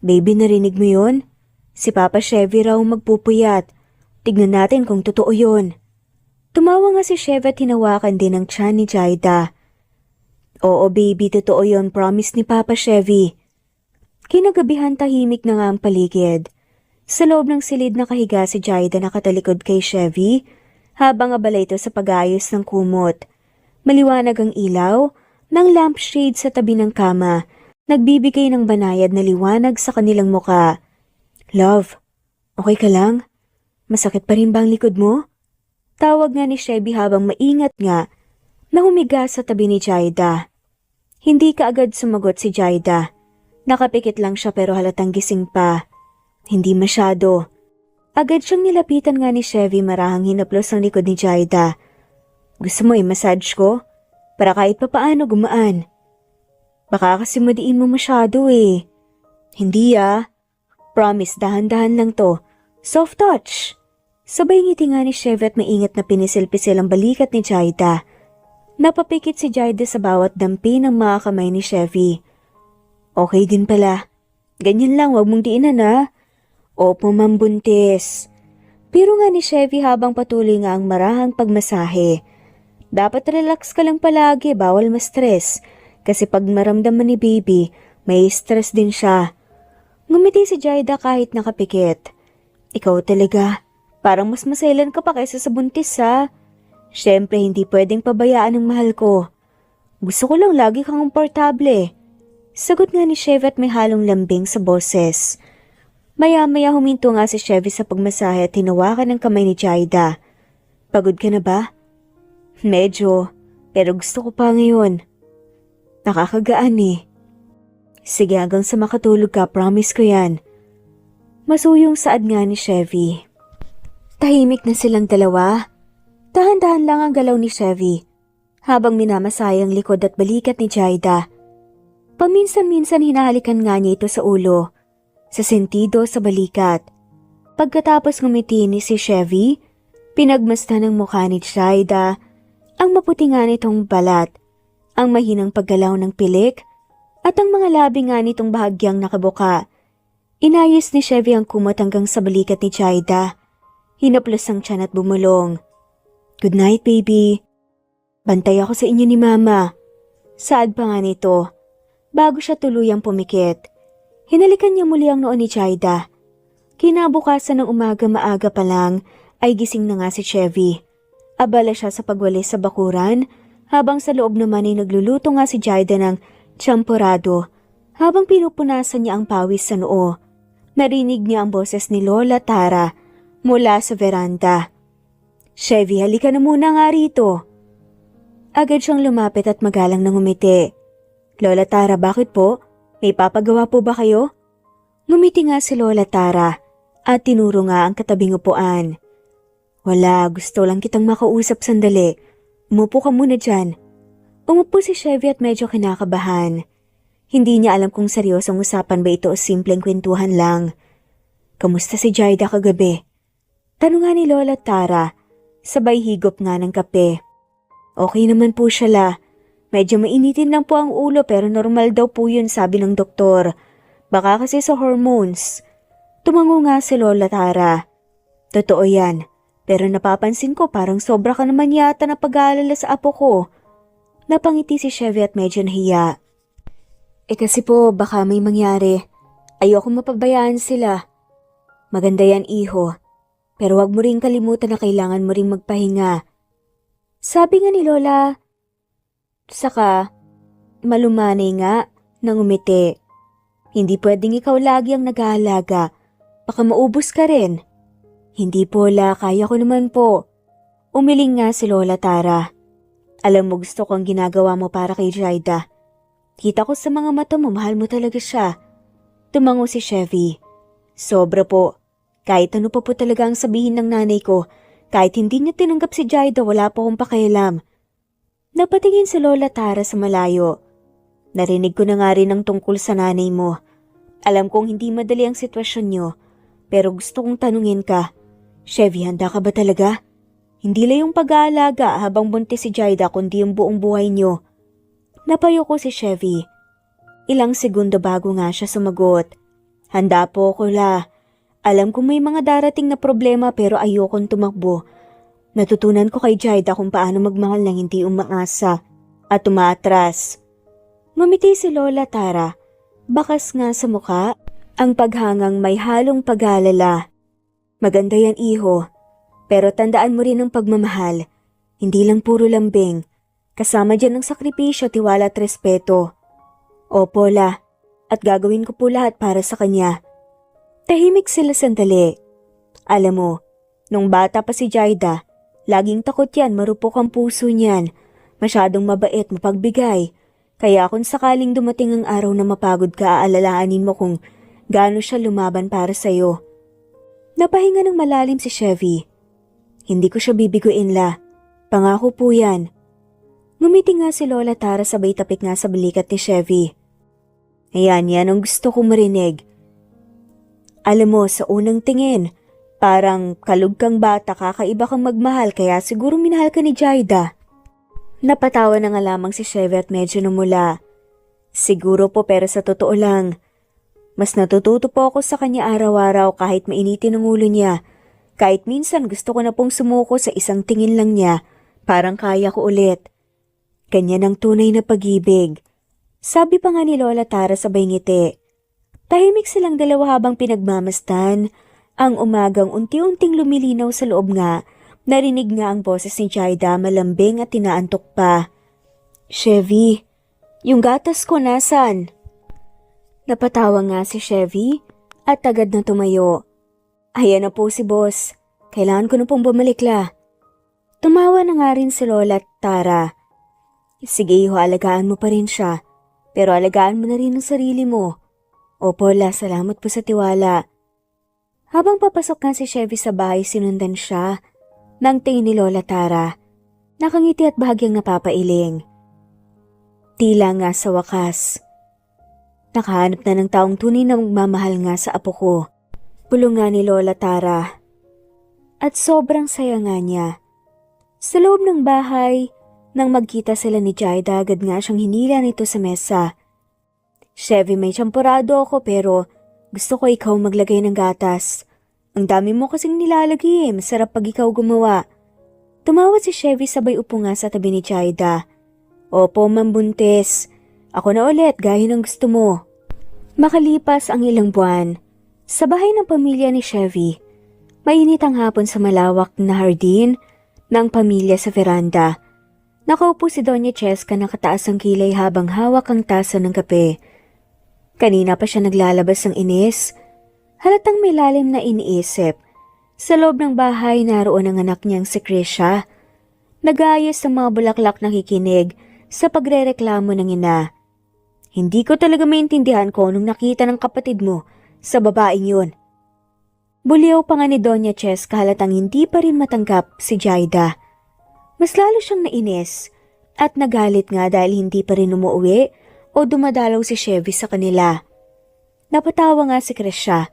Baby, narinig mo yun? Si Papa Chevy raw magpupuyat. Tignan natin kung totoo yun. Tumawa nga si Chevy at hinawakan din ang tiyan ni Jaida. Oo baby, totoo yun, promise ni Papa Chevy. Kinagabihan tahimik na nga ang paligid. Sa loob ng silid nakahiga si Jaida nakatalikod kay Chevy habang abala ito sa pag-ayos ng kumot. Maliwanag ang ilaw ng lampshade sa tabi ng kama, nagbibigay ng banayad na liwanag sa kanilang muka. Love, okay ka lang? Masakit pa rin ba ang likod mo? Tawag nga ni Chevy habang maingat nga na humiga sa tabi ni Jaida. Hindi kaagad sumagot si Jaida. Nakapikit lang siya pero halatang gising pa. Hindi masyado. Agad siyang nilapitan nga ni Chevy marahang hinaplos ang likod ni Jaida. Gusto mo i-massage ko? Para kahit papaano gumaan. Baka kasi madiin mo masyado eh. Hindi ah. Promise, dahan-dahan lang to. Soft touch. Sabay ngiti nga ni Chevy at maingat na pinisil-pisil ang balikat ni Jaida. Napapikit si Jaida sa bawat dampi ng mga kamay ni Chevy. Okay din pala. Ganyan lang, wag mong diinan ah. Opo, Ma'am Buntis. Pero nga ni Chevy habang patuloy nga ang marahang pagmasahe. Dapat relax ka lang palagi, bawal ma-stress. Kasi pag maramdaman ni baby, may stress din siya. Ngumiti si Jaida kahit nakapikit. Ikaw talaga, parang mas maselan ka pa kaysa sa buntis ha. Siyempre hindi pwedeng pabayaan ng mahal ko. Gusto ko lang lagi kang komportable. Sagot nga ni Chevy at may halong lambing sa boses. Maya-maya huminto nga si Chevy sa pagmasahe at hinawakan ng kamay ni Jaida. Pagod ka na ba? Medyo, pero gusto ko pa ngayon. Nakakagaan eh. Sige hanggang sa makatulog ka, promise ko yan. Masuyong saad nga ni Chevy. Tahimik na silang dalawa. Dahan-dahan lang ang galaw ni Chevy habang minamasaya ang likod at balikat ni Jaida. Paminsan-minsan hinahalikan nga niya ito sa ulo, sa sentido sa balikat. Pagkatapos ngumiti ni si Chevy, pinagmasdan ng mukha ni Jaida ang maputi nga nitong balat, ang mahinang paggalaw ng pilik, at ang mga labi nga nitong bahagyang nakabuka. Inayos ni Chevy ang kumot hanggang sa balikat ni Jaida. Hinaplos ang tiyan at bumulong. Good night, baby. Bantay ako sa inyo ni Mama. Saad pa nga nito, bago siya tuluyang pumikit. Hinalikan niya muli ang noo ni Jaida. Kinabukasan ng umaga maaga pa lang ay gising na nga si Chevy. Abala siya sa pagwalis sa bakuran, habang sa loob naman ay nagluluto nga si Jaida ng champorado. Habang pinupunasan niya ang pawis sa noo, narinig niya ang boses ni Lola Tara mula sa veranda. Chevy, halika na muna nga rito. Agad siyang lumapit at magalang nang ngumiti. Lola Tara, bakit po? May papagawa po ba kayo? Ngumiti nga si Lola Tara at tinuro nga ang katabing upuan. Wala, gusto lang kitang makausap sandali. Umupo ka muna dyan. Umupo si Chevy at medyo kinakabahan. Hindi niya alam kung seryosong usapan ba ito o simpleng kwentuhan lang. Kamusta si Jaida kagabi? Tanong nga ni Lola Tara, sabay higop nga ng kape. Okay naman po siya la. Medyo mainitin lang po ang ulo pero normal daw po yun sabi ng doktor. Baka kasi sa hormones. Tumango nga si Lola Tara. Totoo yan. Pero napapansin ko parang sobra ka naman yata na pag-aalala sa apo ko. Napangiti si Chevy at medyo nahiya. Kasi po baka may mangyari. Ayoko mapabayaan sila. Maganda yan iho. Pero wag mo rin kalimutan na kailangan mo rin magpahinga. Sabi nga ni Lola. Saka malumanay nga nang umiti. Hindi pwedeng ikaw lagi ang nag-aalaga. Baka maubos ka rin. Hindi po la, kaya ko naman po. Umiling nga si Lola Tara. Alam mo gusto ko ang ginagawa mo para kay Jaida. Kita ko sa mga mata mo, mahal mo talaga siya. Tumango si Chevy. Sobra po. Kahit ano pa po talaga ang sabihin ng nanay ko, kahit hindi niya tinanggap si Jaida, wala po akong pakialam. Napatingin si Lola Tara sa malayo. Narinig ko na nga rin ang tungkol sa nanay mo. Alam kong hindi madali ang sitwasyon niyo, pero gusto kong tanungin ka. Chevy, handa ka ba talaga? Hindi lang yung pag-aalaga habang buntis si Jaida, kundi yung buong buhay niyo. Napayo ko si Chevy. Ilang segundo bago nga siya sumagot. Handa po ko la. Alam kong may mga darating na problema pero ayokong tumakbo. Natutunan ko kay Jaida kung paano magmahal ng hindi umaasa at umaatras. Ngumiti si Lola Tara. Bakas nga sa muka, ang paghangang may halong pag-aalala. Maganda yan, iho. Pero tandaan mo rin ang pagmamahal. Hindi lang puro lambing. Kasama dyan ang sakripisyo, tiwala at respeto. Opo, la. At gagawin ko po lahat para sa kanya. Tahimik sila sandali. Alam mo, nung bata pa si Jaida, laging takot yan, marupok ang puso niyan. Masyadong mabait, mapagbigay. Kaya kung sakaling dumating ang araw na mapagod ka, aalalahanin mo kung gaano siya lumaban para sa'yo. Napahinga ng malalim si Chevy. Hindi ko siya bibiguin, la. Pangako po yan. Ngumiti nga si Lola Tara sabay tapik nga sa balikat ni Chevy. Ayan, yan ang gusto kong marinig. Alam mo, sa unang tingin, parang kalug kang bata, kakaiba kang magmahal, kaya siguro minahal ka ni Jaida. Napatawa na nga lamang si Chevy at medyo namula. Siguro po, pero sa totoo lang, mas natututo po ako sa kanya araw-araw kahit mainitin ang ulo niya. Kahit minsan gusto ko na pong sumuko sa isang tingin lang niya, parang kaya ko ulit. Ganyan ang tunay na pag-ibig. Sabi pa nga ni Lola Tara sabay ngiti. Tahimik silang dalawa habang pinagmamastan. Ang umagang unti-unting lumilinaw sa loob nga. Narinig nga ang boses ni Jaida, malambing at tinaantok pa. Chevy, yung gatas ko nasan? Napatawa nga si Chevy at agad na tumayo. Ayan na po si boss. Kailangan ko na pong bumalik la. Tumawa na nga rin si Lola Tara. Sige, iho, alagaan mo pa rin siya. Pero alagaan mo na rin ang sarili mo. Opo, la, salamat po sa tiwala. Habang papasok nga si Chevy sa bahay, sinundan siya ng tingin ni Lola Tara. Nakangiti at bahagyang napapailing. Tila nga sa wakas. Nakahanap na ng taong tunay na magmamahal nga sa apo ko. Bulong nga ni Lola Tara. At sobrang saya nga niya. Sa loob ng bahay, nang magkita sila ni Jaida, agad nga siyang hinila nito sa mesa. Chevy, may tsampurado ako pero gusto ko ikaw maglagay ng gatas. Ang dami mo kasing nilalagay, masarap pag ikaw gumawa. Tumawa si Chevy sabay upo nga sa tabi ni Jaida. Opo, mambuntis. Ako na ulit, gaya ng gusto mo. Makalipas ang ilang buwan, sa bahay ng pamilya ni Chevy, mainit ang hapon sa malawak na hardin ng pamilya sa veranda. Nakaupo si Doña Cheska nakataas ang kilay habang hawak ang tasa ng kape. Kanina pa siya naglalabas ng inis. Halatang may lalim na iniisip. Sa loob ng bahay naroon ang anak niyang si Krisha. Nag-aayos ng mga bulaklak nakikinig sa pagrereklamo ng ina. Hindi ko talaga maintindihan ko nung nakita ng kapatid mo sa babaeng yun. Buliw pa nga ni Doña Cheska halatang hindi pa rin matanggap si Jaida. Mas lalo siyang nainis at nagalit nga dahil hindi pa rin umuwi o dumadalaw si Chevy sa kanila. Napatawa nga si Krisha.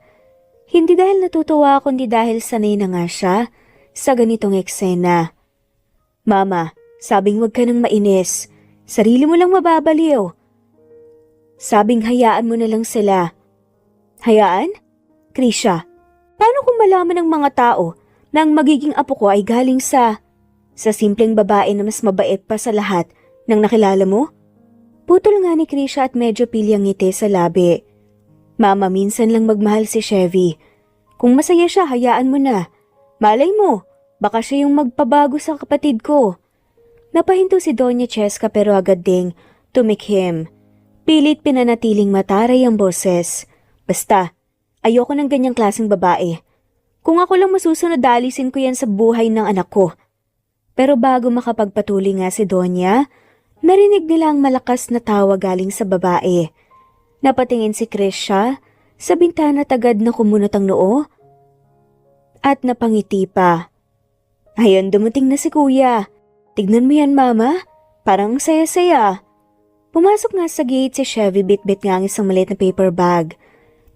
Hindi dahil natutuwa kundi dahil sanay na nga siya sa ganitong eksena. Mama, sabing wag ka nang mainis. Sarili mo lang mababaliw. Sabing hayaan mo na lang sila. Hayaan? Krisha, paano kung malaman ng mga tao na ang magiging apo ko ay galing sa simpleng babae na mas mabait pa sa lahat ng nakilala mo? Putol nga ni Krisha at medyo pilyang ngiti sa labi. Mama, minsan lang magmahal si Chevy. Kung masaya siya, hayaan mo na. Malay mo, baka siya yung magpabago sa kapatid ko. Napahinto si Doña Cheska pero agad ding tumikhim. Pilit pinanatiling mataray ang boses. Basta, ayoko ng ganyang klaseng babae. Kung ako lang masusunod, alisin ko yan sa buhay ng anak ko. Pero bago makapagpatuloy nga si Donya, Narinig nila ang malakas na tawa galing sa babae. Napatingin si Krisha sa bintana tagad na kumunot ang noo at napangiti pa. Ayun, dumating na si kuya. Tignan mo yan, mama. Parang saya-saya. Pumasok nga sa gate si Chevy, bit-bit nga ang isang maliit na paper bag.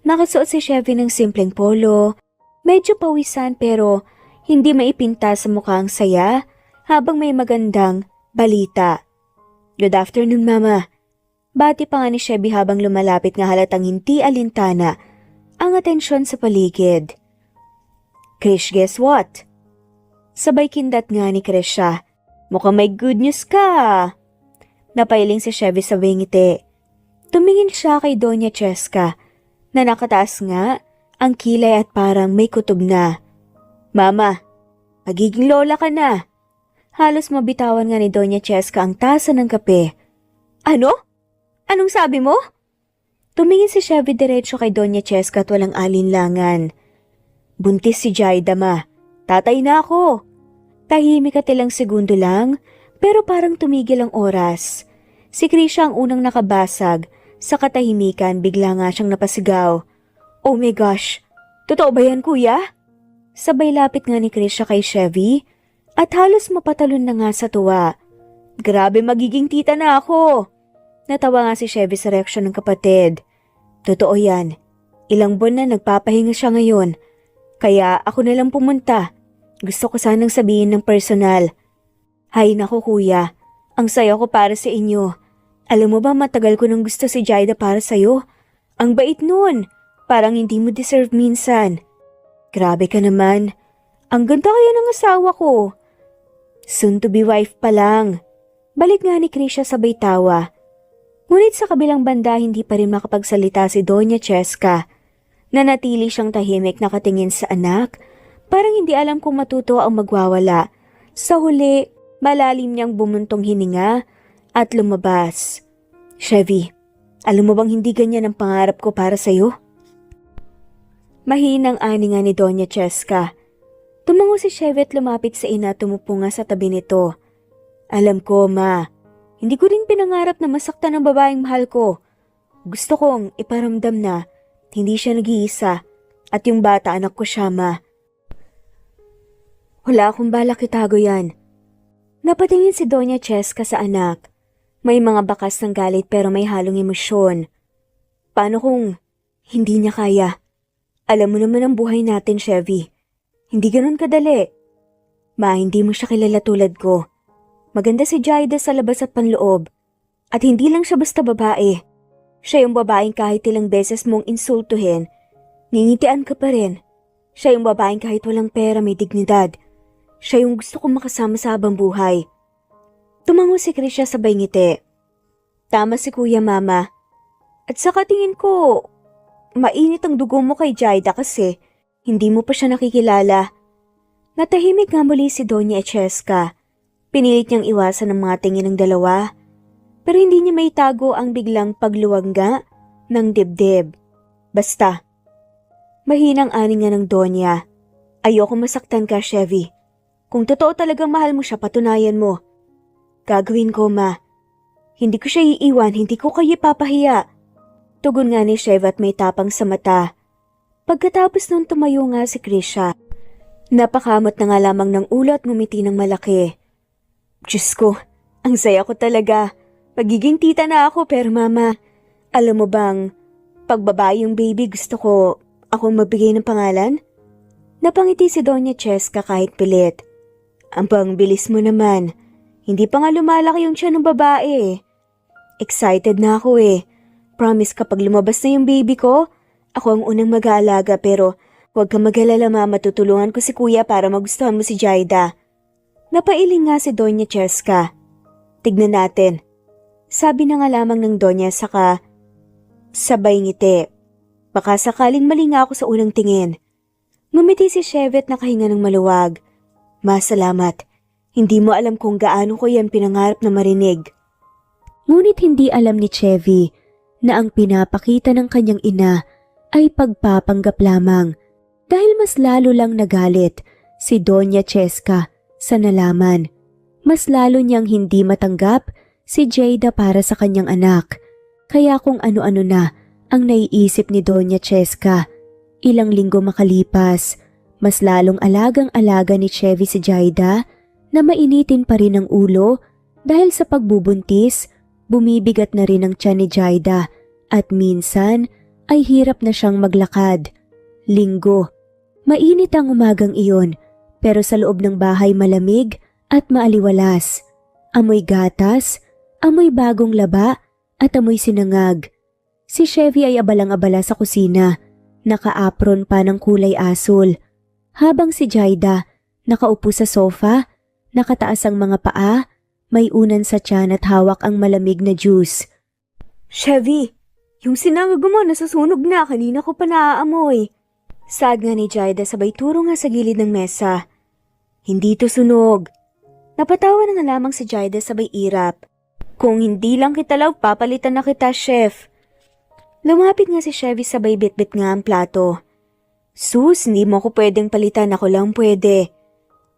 Nakasuot si Chevy ng simpleng polo. Medyo pawisan pero hindi maipinta sa mukha ang saya habang may magandang balita. Good afternoon, mama. Bati pa nga ni Chevy habang lumalapit nga halatang hindi alintana ang atensyon sa paligid. Krish, guess what? Sabay kindat nga ni Krisha. Mukhang may good news ka. Napailing si Chevy sa ngiti. Tumingin siya kay Doña Cheska na nakataas nga ang kilay at parang may kutob na. Mama, magiging lola ka na. Halos mabitawan nga ni Doña Cheska ang tasa ng kape. Ano? Anong sabi mo? Tumingin si Chevy diretso kay Doña Cheska at walang alinlangan. Buntis si Jaida, ma. Tatay na ako. Tahimik at ilang segundo lang, pero parang tumigil ang oras. Si Krisha ang unang nakabasag. Sa katahimikan, bigla nga siyang napasigaw. Oh my gosh, totoo ba yan, kuya? Sabay lapit nga ni Krisha kay Chevy at halos mapatalon na nga sa tuwa. Grabe, magiging tita na ako. Natawa nga si Chevy sa reaksyon ng kapatid. Totoo yan. Ilang buwan na nagpapahinga siya ngayon. Kaya ako na lang pumunta. Gusto ko sanang sabihin ng personal. Hay nako kuya, ang saya ko para sa inyo. Alam mo ba matagal ko nang gusto si Jaida para sa'yo? Ang bait nun. Parang hindi mo deserve minsan. Grabe ka naman. Ang ganda kaya ng asawa ko. Soon to be wife pa lang. Balik nga ni Krisha sabay tawa. Ngunit sa kabilang banda hindi pa rin makapagsalita si Doña Cheska. Nanatili siyang tahimik nakatingin sa anak. Parang hindi alam kung matuto ang magwawala. Sa huli, malalim niyang bumuntong hininga at lumabas. Chevy, alam mo bang hindi ganyan ang pangarap ko para sa'yo? Mahinang ani nga ni Doña Cheska. Tumango si Chevy at lumapit sa ina at tumupo nga sa tabi nito. Alam ko, ma. Hindi ko rin pinangarap na masaktan ang babaeng mahal ko. Gusto kong iparamdam na hindi siya nag-iisa at yung bata anak ko siya, ma. Wala akong balak itago yan. Napatingin si Doña Cheska sa anak. May mga bakas ng galit pero may halong emosyon. Paano kung hindi niya kaya? Alam mo naman ang buhay natin, Chevy. Hindi ganun kadali. Ma, hindi mo siya kilala tulad ko. Maganda si Jaida sa labas at panloob. At hindi lang siya basta babae. Siya yung babaeng kahit ilang beses mong insultuhin, ngingitian ka pa rin. Siya yung babaeng kahit walang pera may dignidad. Siya yung gusto kong makasama sa habang buhay. Tumango si Krisha sabay ngiti. Tama si kuya, mama. At saka tingin ko, mainit ang dugo mo kay Jaida kasi hindi mo pa siya nakikilala. Natahimik nga muli si Doña Cheska. Pinilit niyang iwasan ang mga tingin ng dalawa. Pero hindi niya maitago ang biglang pagluwangga ng dibdib. Basta. Mahinang ani nga ng Donya. Ayoko masaktan ka, Chevy. Kung totoo talagang mahal mo siya, patunayan mo. Gagawin ko, ma. Hindi ko siya iiwan, hindi ko kayo papahiya. Tugon nga ni Chevy at may tapang sa mata. Pagkatapos nun tumayo nga si Krisha. Napakamot na nga lamang ng ulo at ngumiti ng malaki. Diyos ko, ang saya ko talaga. Magiging tita na ako pero mama, alam mo bang, pag babae yung baby gusto ko akong magbigay ng pangalan? Napangiti si Doña Cheska kahit pilit. Ang pangbilis mo naman, hindi pa nga lumalaki yung tiyan ng babae. Excited na ako eh. Promise kapag lumabas na yung baby ko, ako ang unang mag-aalaga pero huwag kang mag-alala mama, tutulungan ko si kuya para magustuhan mo si Jaida. Napailing nga si Doña Cheska. Tignan natin. Sabi na nga lamang ng Donya saka sabay ngiti. Baka sakaling mali nga ako sa unang tingin. Ngumiti si Chevy at nakahinga ng maluwag. Masalamat. Hindi mo alam kung gaano ko yan pinangarap na marinig. Ngunit hindi alam ni Chevy na ang pinapakita ng kanyang ina ay pagpapanggap lamang dahil mas lalo lang nagalit si Doña Cheska sa nalaman. Mas lalo niyang hindi matanggap si Jada para sa kanyang anak. Kaya kung ano-ano na ang naiisip ni Doña Cheska. Ilang linggo makalipas, mas lalong alagang-alaga ni Chevy si Jada na mainitin pa rin ang ulo dahil sa pagbubuntis, bumibigat na rin ang tiyan ni Jada at minsan ay hirap na siyang maglakad. Linggo. Mainit ang umagang iyon pero sa loob ng bahay malamig at maaliwalas. Amoy gatas, amoy bagong laba at amoy sinangag. Si Chevy ay abalang-abala sa kusina, naka-apron pa ng kulay asul. Habang si Jada nakaupo sa sofa, nakataas ang mga paa, may unan sa tiyan at hawak ang malamig na juice. Chevy, yung sinangag mo nasasunog na, kanina ko pa naaamoy. Sad nga ni Jada sabay turo nga sa gilid ng mesa. Hindi to sunog. Napatawa na nga lamang si Jada sabay irap. Kung hindi lang kita love, papalitan na kita, chef. Lumapit nga si Chevy sabay bit-bit nga ang plato. Sus, hindi mo ko pwedeng palitan, ako lang pwede.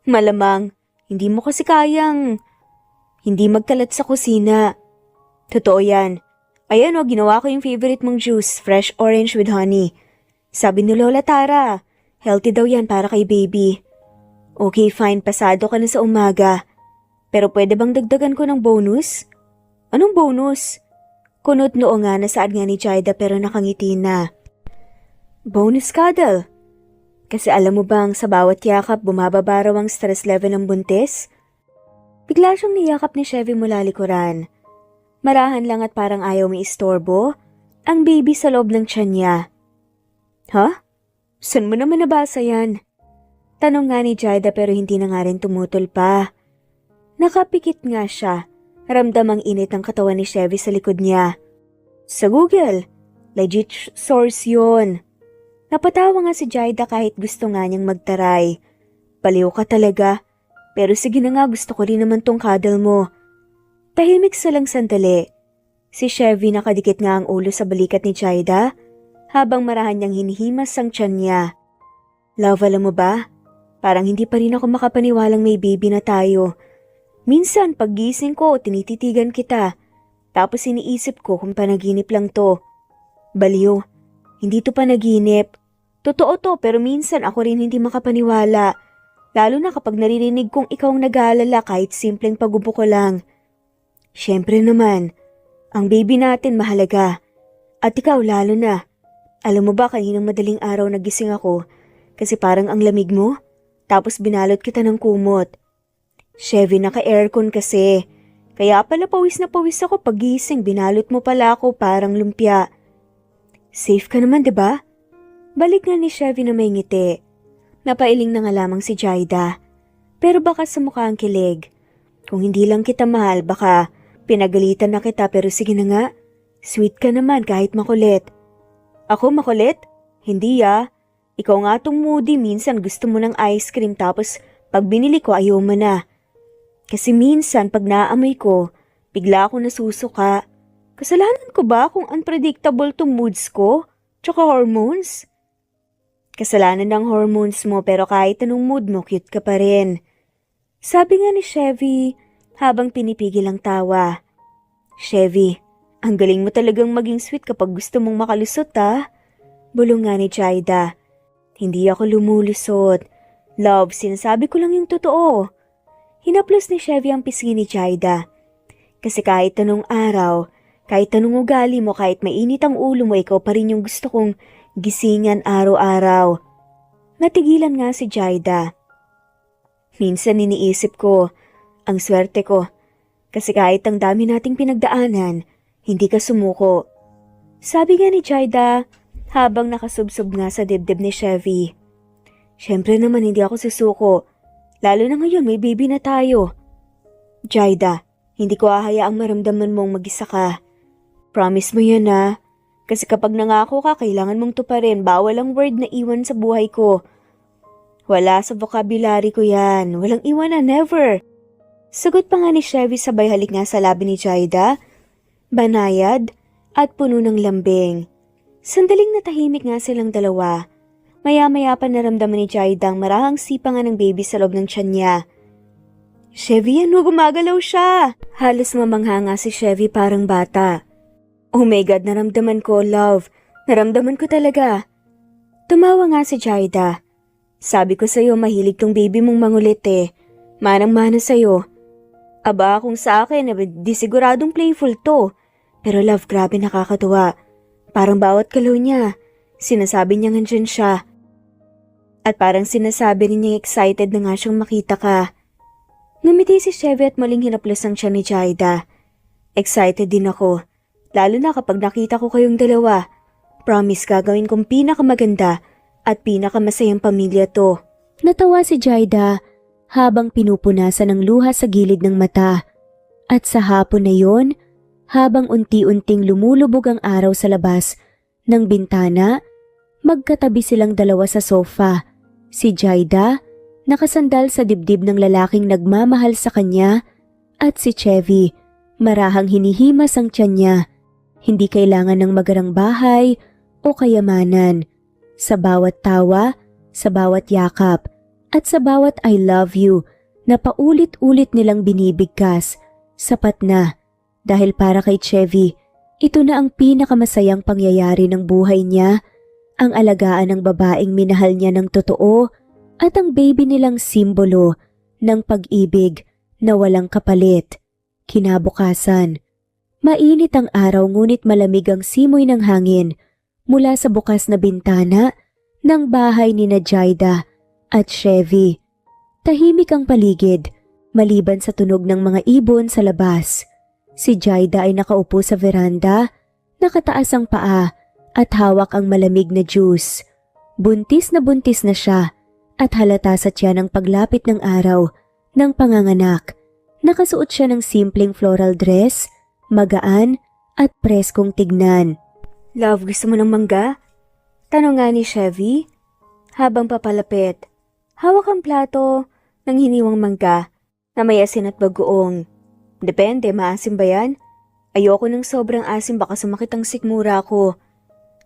Malamang, hindi mo kasi kayang hindi magkalat sa kusina. Totoo yan. Ayan o, ginawa ko yung favorite mong juice, fresh orange with honey. Sabi ni Lola Tara, healthy daw yan para kay baby. Okay, fine, pasado ka na sa umaga. Pero pwede bang dagdagan ko ng bonus? Anong bonus? Kunot noo nga na saad nga ni Jada pero nakangiti na. Bonus cuddle. Kasi alam mo bang sa bawat yakap bumababa raw ang stress level ng buntis? Bigla siyang niyakap ni Chevy mula likuran. Marahan lang at parang ayaw may istorbo ang baby sa loob ng tiyan niya. Ha? Saan mo naman nabasa yan? Tanong nga ni Jada pero hindi na nga rin tumutol pa. Nakapikit nga siya. Ramdam ang init ng katawan ni Chevy sa likod niya. Sa Google. Legit source yun. Napatawa nga si Jada kahit gusto nga niyang magtaray. Baliw ka talaga. Pero sige na nga, gusto ko rin naman tong cuddle mo. Tahimik sa lang sandali. Si Chevy nakadikit nga ang ulo sa balikat ni Jada habang marahan niyang hinihimas ang tiyan niya. Love, alam mo ba? Parang hindi pa rin ako makapaniwalang may baby na tayo. Minsan paggising ko, tinititigan kita. Tapos iniisip ko kung panaginip lang to. Baliw, hindi to panaginip. Totoo to pero minsan ako rin hindi makapaniwala. Lalo na kapag naririnig kong ikaw ang nag-aalala kahit simpleng pagubo ko lang. Siyempre naman, ang baby natin mahalaga. At ikaw lalo na. Alam mo ba kaninang madaling araw nagising ako kasi parang ang lamig mo? Tapos binalot kita ng kumot. Chevy, naka-aircon kasi. Kaya pala pawis na pawis ako pagising, binalot mo pala ako parang lumpia. Safe ka naman, 'di ba? Balik nga ni Chevy na may ngiti. Napailing na nga lamang si Jada. Pero baka sa mukha ang kilig. Kung hindi lang kita mahal, baka pinagalitan na kita pero sige na nga. Sweet ka naman kahit makulit. Ako makulit? Hindi ah. Ikaw nga tong moody, minsan gusto mo ng ice cream tapos pag binili ko ayaw mo na. Kasi minsan pag naamoy ko, bigla ako nasusuka. Kasalanan ko ba kung unpredictable tong moods ko? Tsaka hormones? Kasalanan ng hormones mo pero kahit anong mood mo, cute ka pa rin. Sabi nga ni Chevy habang pinipigil ang tawa. Chevy, ang galing mo talagang maging sweet kapag gusto mong makalusot ah. Bulong nga ni Jada. Hindi ako lumulusot. Love, sinasabi ko lang yung totoo. Hinaplos ni Chevy ang pisngi ni Jada. Kasi kahit anong araw, kahit anong ugali mo, kahit mainit ang ulo mo, ikaw pa rin yung gusto kong gisingan araw-araw. Natigilan nga si Jada. Minsan iniisip ko, ang swerte ko. Kasi kahit ang dami nating pinagdaanan, hindi ka sumuko. Sabi nga ni Jada habang nakasubsob nga sa dibdib ni Chevy. Siyempre naman hindi ako susuko. Lalo na ngayon may baby na tayo. Jada, hindi ko hahayaang maramdaman mong mag-isa ka. Promise mo yan ha. Kasi kapag nangako ka, kailangan mong tuparin. Bawal ang word na iwan sa buhay ko. Wala sa vocabulary ko yan. Walang iwan na, never. Sagot pa nga ni Chevy sabay halik nga sa labi ni Jada. Banayad at puno ng lambing. Sandaling natahimik nga silang dalawa. Maya-maya pa naramdaman ni Jada ang marahang sipa nga ng baby sa loob ng tiyan niya. Chevy, ano? Gumagalaw siya! Halos mamangha nga si Chevy parang bata. Oh my God, naramdaman ko, love. Naramdaman ko talaga. Tumawa nga si Jaida. Sabi ko sa'yo, mahilig tong baby mong mangulit eh. Manang-mana sa'yo. Aba, kung sa akin, di siguradong playful to. Pero love, grabe nakakatuwa. Parang bawat galaw niya, sinasabi niya nandyan siya. At parang sinasabi rin niya excited na nga siyang makita ka. Ngumiti si Chevy at muling hinaplos ang siya ni Jaida. Excited din ako. Lalo na kapag nakita ko kayong dalawa. Promise gagawin kong pinakamaganda at pinakamasayang pamilya to. Natawa si Jaida habang pinupunasan ng luha sa gilid ng mata. At sa hapon na yon, habang unti-unting lumulubog ang araw sa labas ng bintana, magkatabi silang dalawa sa sofa. Si Jaida, nakasandal sa dibdib ng lalaking nagmamahal sa kanya, at si Chevy, marahang hinihimas ang tiyan niya. Hindi kailangan ng magarang bahay o kayamanan. Sa bawat tawa, sa bawat yakap, at sa bawat I love you na paulit-ulit nilang binibigkas, sapat na. Dahil para kay Chevy, ito na ang pinakamasayang pangyayari ng buhay niya, ang alagaan ng babaeng minahal niya ng totoo at ang baby nilang simbolo ng pag-ibig na walang kapalit. Kinabukasan, mainit ang araw ngunit malamig ang simoy ng hangin mula sa bukas na bintana ng bahay ni Jaida at Chevy. Tahimik ang paligid, maliban sa tunog ng mga ibon sa labas. Si Jaida ay nakaupo sa veranda, nakataas ang paa at hawak ang malamig na juice. Buntis na siya at halata sa tiyan ang paglapit ng araw ng panganganak. Nakasuot siya ng simpleng floral dress, magaan at preskong tignan. Love, gusto mo ng mangga? Tanong nga ni Chevy habang papalapit. Hawak ang plato ng hiniwang mangga na may asin at bagoong. Depende, maasim ba yan? Ayoko ng sobrang asim, baka sumakit ang sikmura ko.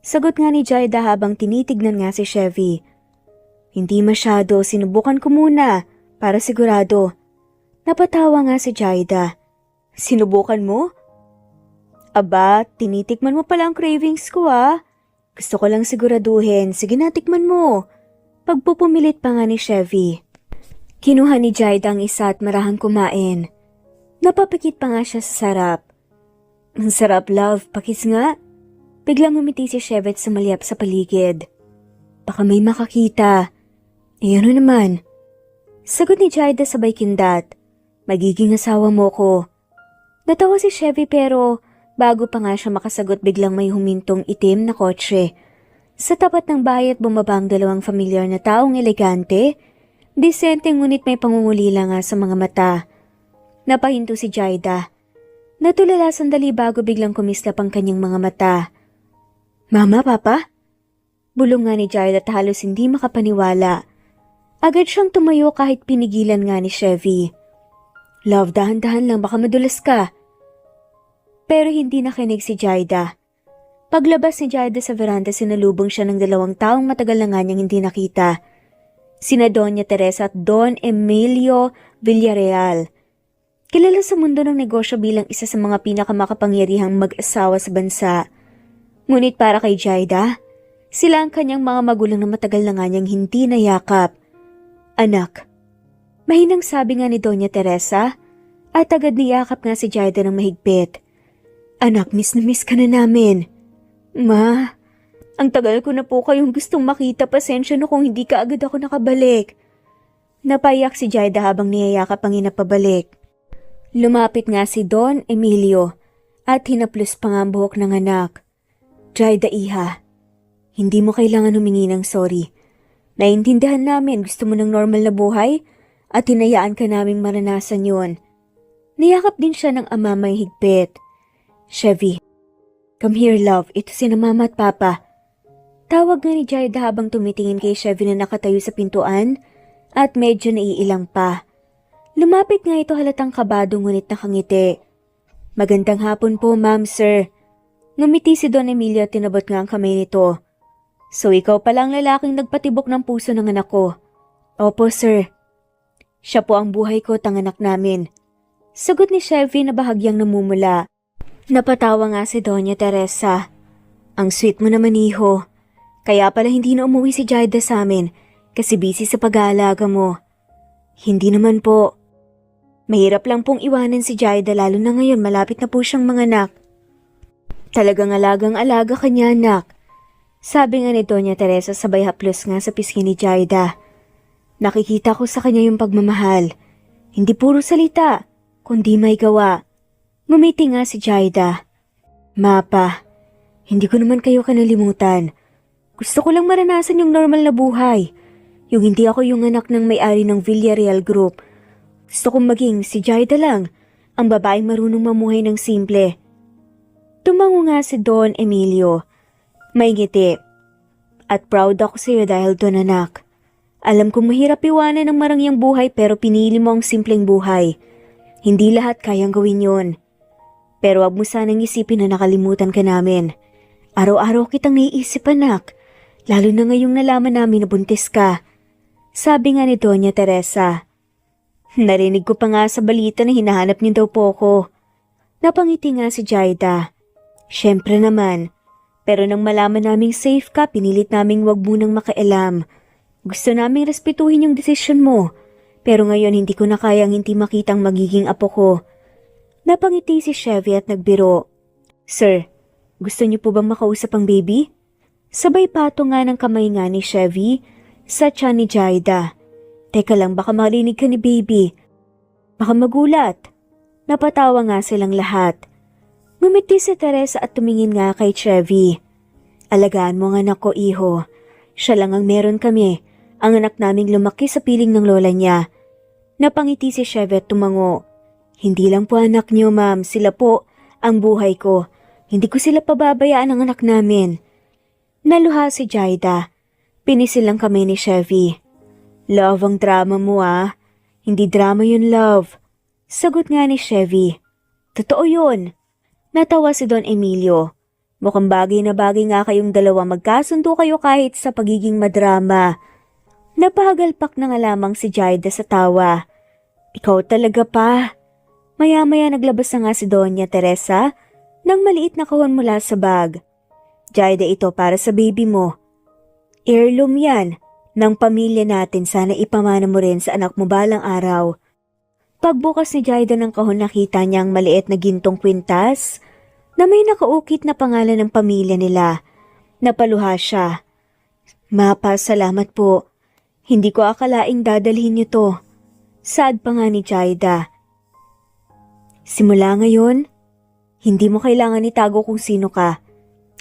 Sagot nga ni Jaida habang tinitignan nga si Chevy. Hindi masyado, sinubukan ko muna para sigurado. Napatawa nga si Jaida. Sinubukan mo? Aba, tinitikman mo pala ang cravings ko ah. Gusto ko lang siguraduhin, sige na tikman mo. Pagpupumilit pa nga ni Chevy. Kinuha ni Jaida ang isa at marahang kumain. Napapikit pa nga siya sa sarap. Ang sarap, love. Pakis nga. Biglang umiti si Chevy at sumalyap sa paligid. Baka may makakita. Ano naman? Sagot ni Jaida sabay kindat. Magiging asawa mo ko. Natawa si Chevy pero bago pa nga siya makasagot biglang may humintong itim na kotse. Sa tapat ng bahay at bumaba ang dalawang familiar na taong elegante. Disente ngunit may pangungulila nga sa mga mata. Napahinto si Jaida. Natulala sandali bago biglang kumislap ang kanyang mga mata. Mama, Papa? Bulong nga ni Jaida at halos hindi makapaniwala. Agad siyang tumayo kahit pinigilan nga ni Chevy. Love, dahan-dahan lang, baka madulas ka. Pero hindi nakinig si Jaida. Paglabas ni Jaida sa veranda, sinalubong siya ng dalawang taong matagal na nga niyang hindi nakita. Sina Doña Teresa at Don Emilio Villarreal. Kilala sa mundo ng negosyo bilang isa sa mga pinakamakapangyarihang mag-asawa sa bansa. Ngunit para kay Jaida, sila ang kanyang mga magulang na matagal na nga niyang hindi nayakap. Anak, mahinang sabi nga ni Doña Teresa at agad niyakap nga si Jaida ng mahigpit. Anak, miss na miss ka na namin. Ma, ang tagal ko na po kayong gustong makita, pasensya na kung hindi ka agad ako nakabalik. Napayak si Jaida habang niyayakap ang ina pabalik. Lumapit nga si Don Emilio at hinaplos pa nga ang buhok ng anak. Jaida, iha, hindi mo kailangan humingi ng sorry. Naintindihan namin gusto mo ng normal na buhay at hinayaan ka naming maranasan yon. Niyakap din siya ng ama may higpit. Chevy, come here love, ito sina mama at papa. Tawag nga ni Jaida habang tumitingin kay Chevy na nakatayo sa pintuan at medyo naiilang pa. Lumapit nga ito halatang kabado ngunit nakangiti. Magandang hapon po, ma'am, sir. Ngumiti si Don Emilio at tinabot nga ang kamay nito. So ikaw pala ang lalaking nagpatibok ng puso ng anak ko. Opo, sir. Siya po ang buhay ko, anak namin. Sagot ni Shelby na bahagyang namumula. Napatawa nga si Doña Teresa. Ang sweet mo naman, iho. Kaya pala hindi na umuwi si Jaida sa amin kasi busy sa pag-aalaga mo. Hindi naman po. Mahirap lang pong iwanan si Jaida lalo na ngayon malapit na po siyang manganak. Talagang alagang-alaga ka niya, anak. Sabi nga ni Doña Teresa sabay haplos nga sa pisngi ni Jaida. Nakikita ko sa kanya yung pagmamahal. Hindi puro salita, kundi may gawa. Ngumiti nga si Jaida. Mapa, hindi ko naman kayo kanalimutan. Gusto ko lang maranasan yung normal na buhay. Yung hindi ako yung anak ng may-ari ng Villarreal Group. Gusto kong maging si Jaida lang, ang babaeng marunong mamuhay ng simple. Tumango nga si Don Emilio. May ngiti. At proud ako sa iyo dahil doon, anak. Alam kong mahirap iwanan ng marangyang buhay pero pinili mo ang simpleng buhay. Hindi lahat kayang gawin yon. Pero wag mo sanang isipin na nakalimutan ka namin. Araw-araw kitang naiisip, anak. Lalo na ngayong nalaman namin na buntis ka. Sabi nga ni Doña Teresa. Narinig ko pa nga sa balita na hinahanap niyo daw po ko. Napangiti nga si Jaida. Siyempre naman. Pero nang malaman naming safe ka, pinilit naming wag munang makialam. Gusto naming respetuhin yung desisyon mo. Pero ngayon hindi ko na kayang hindi makitang magiging apo ko. Napangiti si Chevy at nagbiro. Sir, gusto niyo po bang makausap ang baby? Sabay pato nga ng kamay nga ni Chevy sa tiyan ni Jaida. Teka lang, baka marinig ka ni baby. Baka magulat. Napatawa nga silang lahat. Ngumiti si Teresa at tumingin nga kay Chevy. Alagaan mo ang anak ko, iho. Siya lang ang meron kami. Ang anak naming lumaki sa piling ng lola niya. Napangiti si Chevy at tumango. Hindi lang po anak niyo, ma'am. Sila po ang buhay ko. Hindi ko sila pababayaan ang anak namin. Naluha si Jaida. Pinisil lang kami ni Chevy. Love ang drama mo, ah. Hindi drama yun, love. Sagot nga ni Chevy. Totoo yun. Natawa si Don Emilio. Mukhang bagay na bagay nga kayong dalawa, magkasundo kayo kahit sa pagiging madrama. Napahagalpak na nga lamang si Jaida sa tawa. Ikaw talaga pa. Maya-maya naglabas na nga si Doña Teresa ng maliit na kahon mula sa bag. Jaida, ito para sa baby mo. Heirloom yan ng pamilya natin, sana ipamana mo rin sa anak mo balang araw. Pagbukas ni Jaida ng kahon nakita niya ang maliit na gintong kwintas na may nakaukit na pangalan ng pamilya nila. Napaluha siya. Mapa, salamat po. Hindi ko akalaing dadalhin niyo to. Sad pa nga ni Jaida. Simula ngayon, hindi mo kailangan itago kung sino ka.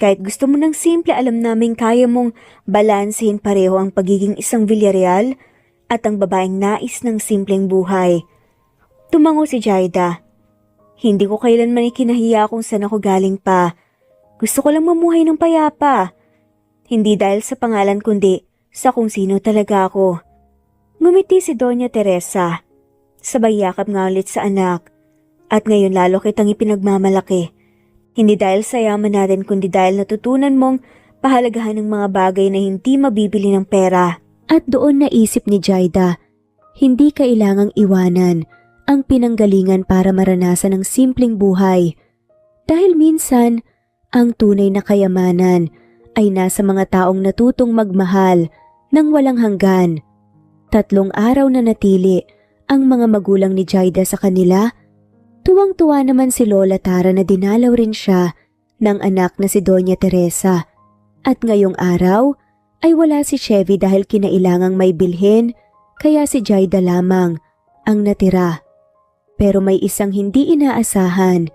Kahit gusto mo ng simple, alam namin kaya mong balansehin pareho ang pagiging isang Villarreal at ang babaeng nais ng simpleng buhay. Tumango si Jaida. Hindi ko kailanman ikinahiya kung saan ako galing pa. Gusto ko lang mamuhay ng payapa. Hindi dahil sa pangalan kundi sa kung sino talaga ako. Ngumiti si Doña Teresa. Sabay yakap nga ulit sa anak. At ngayon lalo kitang ipinagmamalaki. Hindi dahil sa yaman natin kundi dahil natutunan mong pahalagahan ng mga bagay na hindi mabibili ng pera. At doon naisip ni Jaida, hindi kailangang iwanan ang pinanggalingan para maranasan ang simpleng buhay. Dahil minsan, ang tunay na kayamanan ay nasa mga taong natutong magmahal ng walang hanggan. 3 araw na natili ang mga magulang ni Jaida sa kanila. Tuwang-tuwa naman si Lola Tara na dinalaw rin siya ng anak na si Doña Teresa. At ngayong araw ay wala si Chevy dahil kinailangang may bilhin, kaya si Jaida lamang ang natira. Pero may isang hindi inaasahan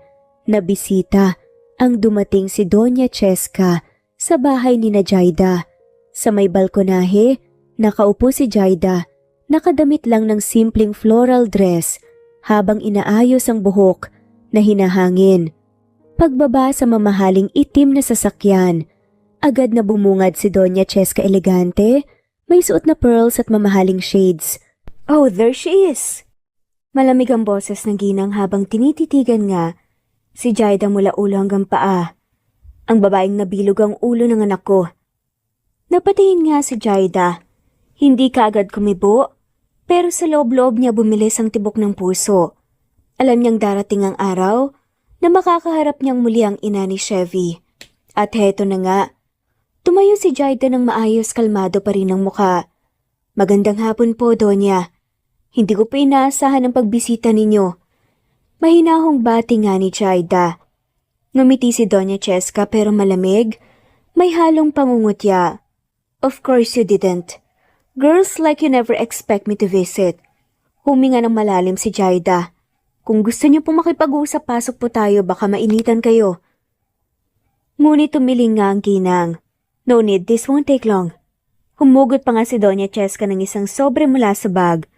na bisita ang dumating si Doña Cheska sa bahay ni na Jaida. Sa may balkonahe, nakaupo si Jaida, nakadamit lang ng simpleng floral dress habang inaayos ang buhok na hinahangin. Pagbaba sa mamahaling itim na sasakyan, agad na bumungad si Doña Cheska elegante, may suot na pearls at mamahaling shades. Oh, there she is! Malamig ang boses ng ginang habang tinititigan nga si Jaida mula ulo hanggang paa. Ang babaeng nabilog ang ulo ng anak ko. Napatingin nga si Jaida. Hindi kaagad kumibo. Pero sa loob-loob niya bumilis ang tibok ng puso. Alam niyang darating ang araw na makakaharap niyang muli ang ina ni Chevy. At heto na nga, tumayo si Jaida ng maayos, kalmado pa rin ang mukha. Magandang hapon po, Donya. Hindi ko pa inaasahan ang pagbisita ninyo. Mahinahong bati nga ni Jaida. Ngumiti si Doña Cheska pero malamig, may halong pangungutya. Of course you didn't. Girls like you never expect me to visit. Huminga ng malalim si Jaida. Kung gusto niyo pong makipag-usap, pasok po tayo, baka mainitan kayo. Ngunit tumiling nga ang ginang. No need, this won't take long. Humugot pa nga si Doña Cheska ng isang sobre mula sa bag.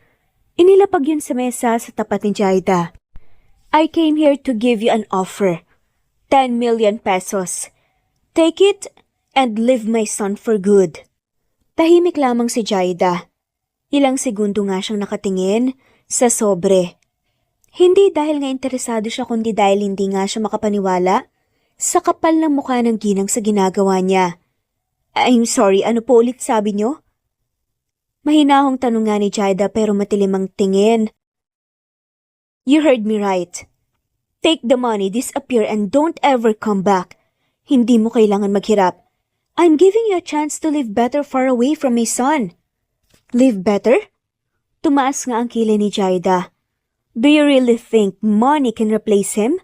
Inilapag yun sa mesa sa tapat ni Jaida. I came here to give you an offer. 10 million pesos. Take it and leave my son for good. Tahimik lamang si Jaida. Ilang segundo nga siyang nakatingin sa sobre. Hindi dahil nga interesado siya kundi dahil hindi nga siya makapaniwala sa kapal ng mukha ng ginang sa ginagawa niya. I'm sorry, ano po ulit sabi niyo? Mahinahong tanong nga ni Jaida pero matilim ang tingin. You heard me right. Take the money, disappear and don't ever come back. Hindi mo kailangan maghirap. I'm giving you a chance to live better far away from my son. Live better? Tumaas nga ang kilay ni Jaida. Do you really think money can replace him?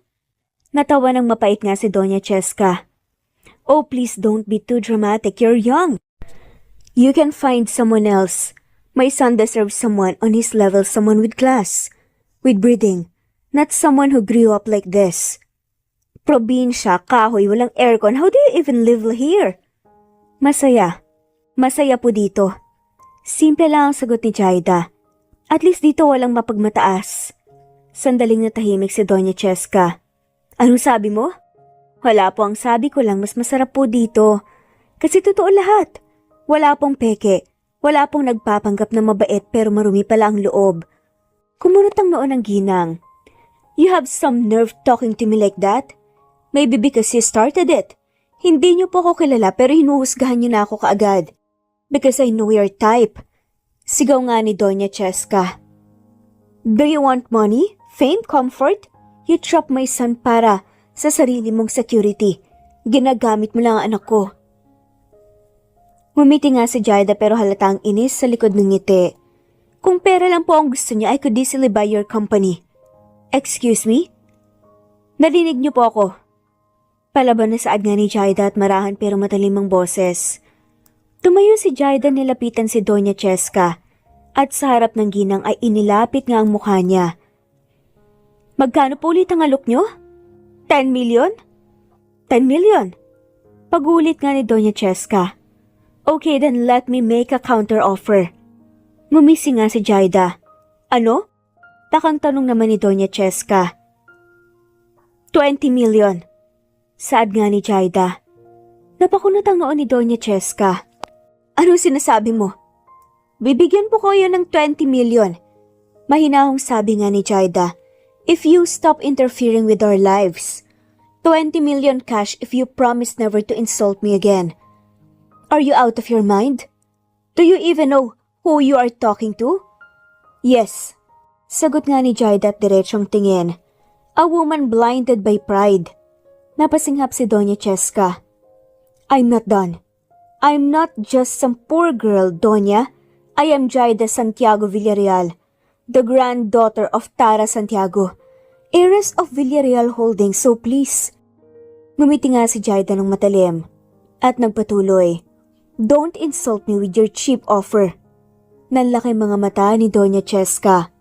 Natawa ng mapait nga si Doña Cheska. Oh, please don't be too dramatic. You're young. You can find someone else. My son deserves someone on his level, someone with class, with breeding, not someone who grew up like this. Probinsya, kahoy, walang aircon. How do you even live here? Masaya. Masaya po dito. Simple lang ang sagot ni Jaida. At least dito walang mapagmataas. Sandaling natahimik si Doña Cheska. Anong sabi mo? Wala po, ang sabi ko lang mas masarap po dito. Kasi totoo lahat. Wala pong peke. Wala pong nagpapanggap na mabait pero marumi pala ang loob. Kumunot ang noon ng ginang. You have some nerve talking to me like that? Maybe because you started it. Hindi niyo po ako kilala pero hinuhusgahan niyo na ako kaagad. Because I know your type. Sigaw nga ni Doña Cheska. Do you want money? Fame? Comfort? You trap my son para sa sarili mong security. Ginagamit mo lang ang anak ko. Ngumiti nga si Jaida pero halatang inis sa likod ng ngiti. Kung pera lang po ang gusto niya, I could easily buy your company. Excuse me? Narinig niyo po ako. Palaban na saad nga ni Jaida at marahan pero matalim ang boses. Tumayo si Jaida, nilapitan si Doña Cheska at sa harap ng ginang ay inilapit nga ang mukha niya. Magkano po ulit ang alok niyo? 10 million? 10 million? Pagulit nga ni Doña Cheska. Okay, then let me make a counter offer. Ngumisi nga si Jaida. Ano? Takang tanong naman ni Doña Cheska. 20 million. Saad nga ni Jaida. Napakunot ang noon ni Doña Cheska. Anong sinasabi mo? Bibigyan po kayo ng 20 million. Mahinahong sabi nga ni Jaida. If you stop interfering with our lives. 20 million cash if you promise never to insult me again. Are you out of your mind? Do you even know who you are talking to? Yes. Sagot nga ni Jaida at diretsong tingin. A woman blinded by pride. Napasinghap si Doña Cheska. I'm not done. I'm not just some poor girl, Doña. I am Jaida Santiago Villarreal, the granddaughter of Tara Santiago, heiress of Villarreal Holdings, so please. Ngumiti nga si Jaida ng matalim at nagpatuloy. Don't insult me with your cheap offer. Nanlaki mga mata ni Doña Cheska.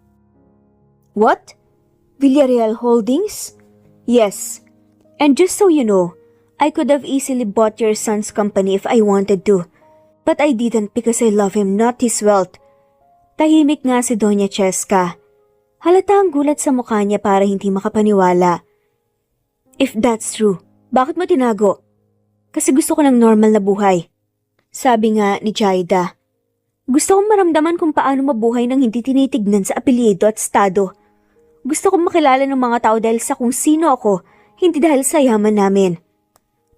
What? Villarreal Holdings? Yes. And just so you know, I could have easily bought your son's company if I wanted to. But I didn't because I love him, not his wealth. Tahimik nga si Doña Cheska. Halata ang gulat sa mukha niya para hindi makapaniwala. If that's true, bakit mo tinago? Kasi gusto ko ng normal na buhay. Sabi nga ni Jaida. Gusto kong maramdaman kung paano mabuhay nang hindi tinitignan sa apelyido at estado. Gusto kong makilala ng mga tao dahil sa kung sino ako, hindi dahil sa yaman namin.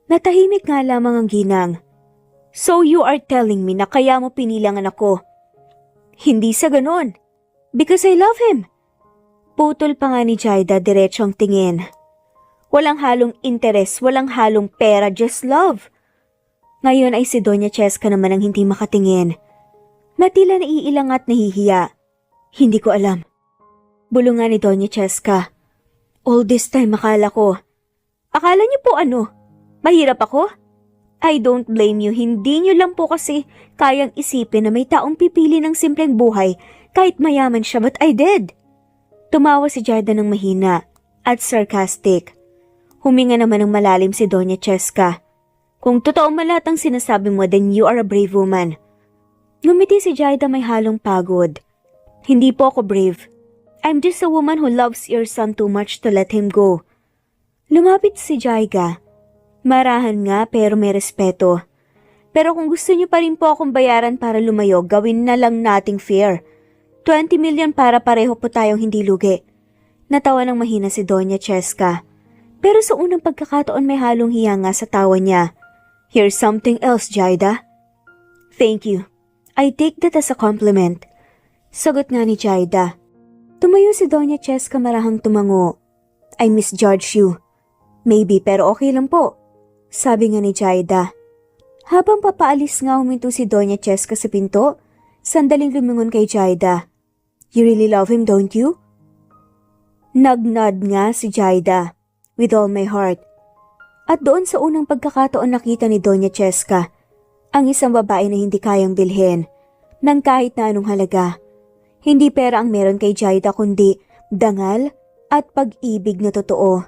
Natahimik nga lamang ang ginang. So you are telling me na kaya mo pinili ang anak ko? Hindi sa ganon. Because I love him. Putol pa nga ni Jaida, diretso ang tingin. Walang halong interes, walang halong pera, just love. Ngayon ay si Doña Cheska naman ang hindi makatingin. Na tila naiilang at nahihiya. Hindi ko alam. Bulungan ni Doña Cheska. All this time akala ko. Akala niyo po ano? Mahirap ako? I don't blame you, hindi niyo lang po kasi kayang isipin na may taong pipili ng simpleng buhay kahit mayaman siya, but I did. Tumawa si Jaida ng mahina at sarcastic. Huminga naman ng malalim si Doña Cheska. Kung totoo man lahat ang sinasabi mo, then you are a brave woman. Ngumiti si Jaida may halong pagod. Hindi po ako brave. I'm just a woman who loves your son too much to let him go. Lumapit si Jaida. Marahan nga pero may respeto. Pero kung gusto niyo pa rin po akong bayaran para lumayo, gawin na lang nating fair. 20 million para pareho po tayong hindi lugi. Natawa ng mahina si Doña Cheska. Pero sa unang pagkakataon may halong hiya nga sa tawa niya. Here's something else, Jaida. Thank you. I take that as a compliment. Sagot nga ni Jaida. Tumayo si Doña Cheska marahang tumango. I misjudge you. Maybe pero okay lang po. Sabi nga ni Jaida. Habang papaalis nga huminto si Doña Cheska sa pinto, sandaling lumingon kay Jaida. You really love him, don't you? Nagnod nga si Jaida. With all my heart. At doon sa unang pagkakataon nakita ni Doña Cheska ang isang babae na hindi kayang bilhin ng kahit na anong halaga. Hindi pera ang meron kay Jaida kundi dangal at pag-ibig na totoo.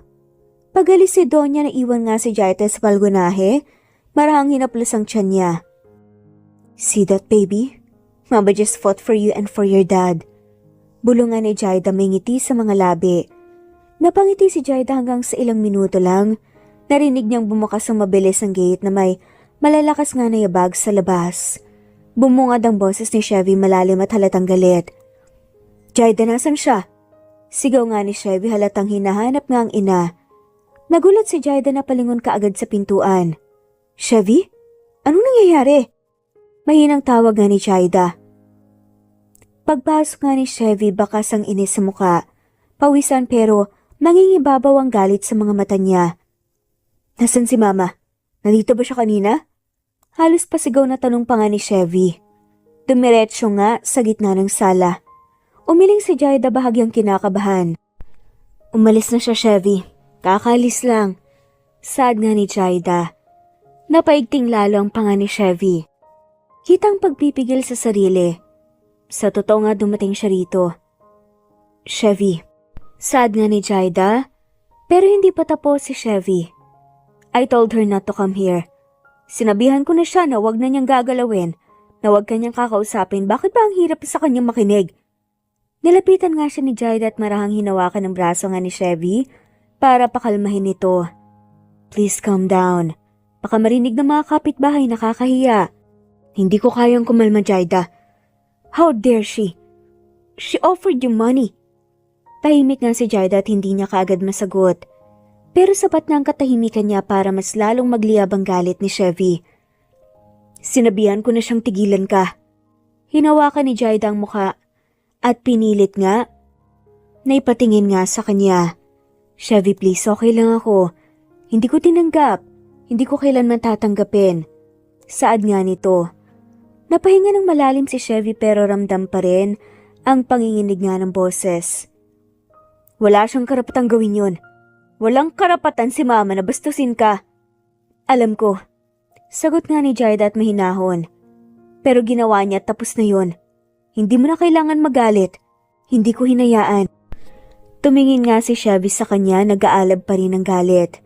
Pagalis si Doña na iwan nga si Jaida sa palgunahe, marahang hinaplos ang tiyan niya. See that baby? Mama just fought for you and for your dad. Bulungan ni Jaida may ngiti sa mga labi. Napangiti si Jaida hanggang sa ilang minuto lang. Narinig niyang bumukas ang mabilis ang gate na may malalakas nga na yabag sa labas. Bumungad ang boses ni Chevy malalim at halatang galit. Jaida, nasan siya? Sigaw nga ni Chevy halatang hinahanap nga ang ina. Nagulat si Jaida na palingon kaagad sa pintuan. Chevy? Anong nangyayari? Mahinang tawag nga ni Jaida. Pagpasok nga ni Chevy bakas ang inis sa muka. Pawisan pero nangingibabaw ang galit sa mga mata niya. Nasaan si Mama? Nandito ba siya kanina? Halos pasigaw na tanong pa nga ni Chevy. Dumiretso nga sa gitna ng sala. Umiling si Jaida bahagyang kinakabahan. Umalis na siya, Chevy. Kakalis lang. Sad nga ni Jaida. Napaigting lalo ang panga ni Chevy. Kitang pagpipigil sa sarili. Sa totoo nga dumating siya rito. Chevy. Sad nga ni Jaida. Pero hindi pa tapos si Chevy. I told her not to come here. Sinabihan ko na siya na wag na niyang gagalawin, na wag kanyang kakausapin. Bakit ba ang hirap sa kanyang makinig? Nilapitan nga siya ni Jaida at marahang hinawakan ng braso nga ni Chevy para pakalmahin ito. Please calm down. Baka marinig ng mga kapitbahay, nakakahiya. Hindi ko kayang kumalma, Jaida. How dare she? She offered you money. Tahimik nga si Jaida at hindi niya kaagad masagot. Pero sapat na ang katahimikan niya para mas lalong magliyab ang galit ni Chevy. Sinabihan ko na siyang tigilan ka. Hinawakan ni Jaida ang muka at pinilit nga. Naipatingin nga sa kanya. Chevy, please, okay lang ako. Hindi ko tinanggap. Hindi ko kailanman tatanggapin. Saad nga nito. Napahinga ng malalim si Chevy pero ramdam pa rin ang panginginig nga ng boses. Wala siyang karapatang gawin yun. Walang karapatan si Mama na bastusin ka. Alam ko. Sagot nga ni Jaida at mahinahon. Pero ginawa niya at tapos na yun. Hindi mo na kailangan magalit. Hindi ko hinayaan. Tumingin nga si Chevy sa kanya, nag-aalab pa rin ng galit.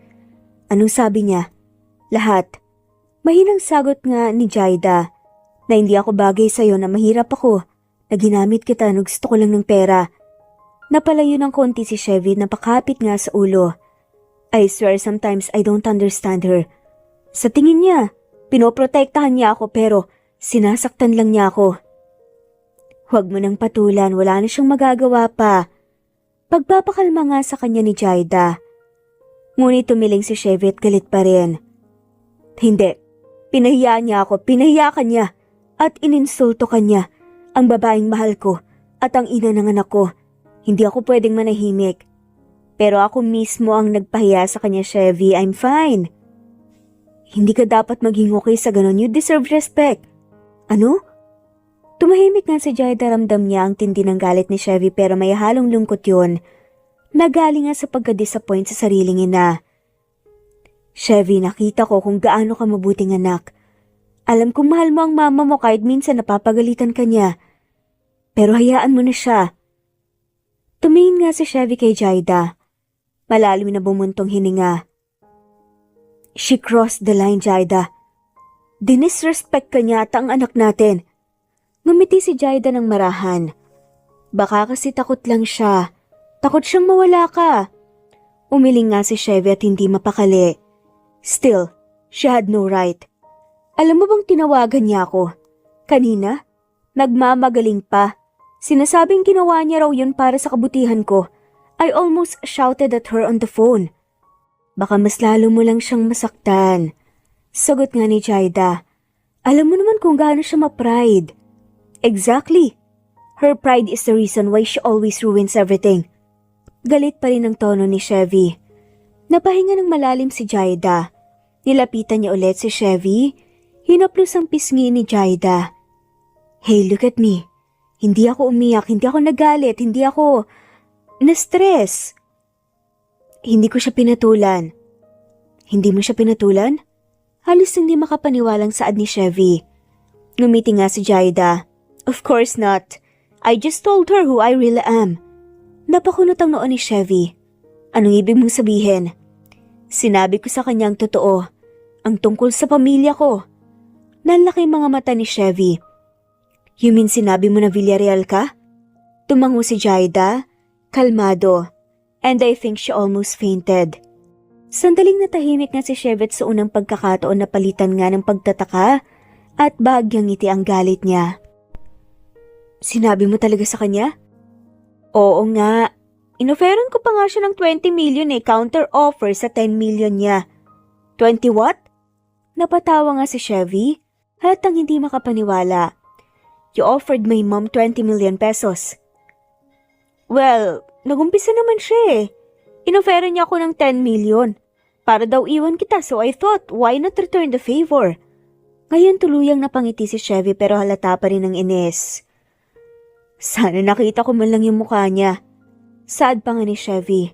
Anong sabi niya? Lahat. Mahinang sagot nga ni Jaida. Na hindi ako bagay sa'yo, na mahirap ako, na ginamit kita, na gusto ko lang ng pera. Napalayo ng konti si Chevy, napakapit nga sa ulo. I swear sometimes I don't understand her. Sa tingin niya, pinoprotektahan niya ako pero sinasaktan lang niya ako. Huwag mo nang patulan, wala na siyang magagawa pa. Pagpapakalma nga sa kanya ni Jaida. Ngunit tumiling si Chevy at galit pa rin. Hindi, pinahiya niya ako, pinahiya ka niya. At ininsulto kanya, ang babaeng mahal ko, at ang ina ng anak ko. Hindi ako pwedeng manahimik. Pero ako mismo ang nagpahiya sa kanya, Chevy. I'm fine. Hindi ka dapat maging okay sa ganon. You deserve respect. Ano? Tumahimik nga si Jaida, ramdam niya ang tindi ng galit ni Chevy pero may halong lungkot yun. Nagaling nga sa pagka-disappoint sa sariling ina. Chevy, nakita ko kung gaano ka mabuting anak. Alam kong mahal mo ang mama mo kahit minsan napapagalitan ka niya. Pero hayaan mo na siya. Tumingin nga si Chevy kay Jaida. Malalim na bumuntong hininga. She crossed the line, Jaida. Dinisrespect ka niya at ang anak natin. Ngumiti si Jaida ng marahan. Baka kasi takot lang siya. Takot siyang mawala ka. Umiling nga si Chevy at hindi mapakali. Still, she had no right. Alam mo bang tinawagan niya ako? Kanina? Nagmamagaling pa. Sinasabing ginawa niya raw yun para sa kabutihan ko. I almost shouted at her on the phone. Baka mas lalo mo lang siyang masaktan. Sagot nga ni Jaida. Alam mo naman kung gaano siya ma-pride. Exactly. Her pride is the reason why she always ruins everything. Galit pa rin ang tono ni Chevy. Napahinga ng malalim si Jaida. Nilapitan niya ulit si Chevy. Hinaplos ang pisngi ni Jaida. Hey, look at me. Hindi ako umiyak, hindi ako nagalit, hindi ako na-stress. Hindi ko siya pinatulan. Hindi mo siya pinatulan? Halos hindi makapaniwalang saad ni Chevy. Ngumiti nga si Jaida. Of course not. I just told her who I really am. Napakunot ang noon ni Chevy. Anong ibig mong sabihin? Sinabi ko sa kanya ang totoo. Ang tungkol sa pamilya ko. Nanlaki mga mata ni Chevy. You mean sinabi mo na Villarreal ka? Tumango si Jaida, kalmado, and I think she almost fainted. Sandaling natahimik nga si Chevy sa unang pagkakataon na palitan nga ng pagtataka at bahagyang ngiti ang galit niya. Sinabi mo talaga sa kanya? Oo nga. Inoferan ko pa nga siya ng 20 million counter offer sa 10 million niya. 20 what? Napatawa nga si Chevy, halatang hindi makapaniwala. You offered my mom 20 million pesos. Well, nagumpisa naman siya Inoferan niya ako ng 10 million. Para daw iwan kita so I thought, why not return the favor? Ngayon tuluyang napangiti si Chevy pero halata pa rin ang inis. Sana nakita ko man lang yung mukha niya. Sad pa nga ni Chevy.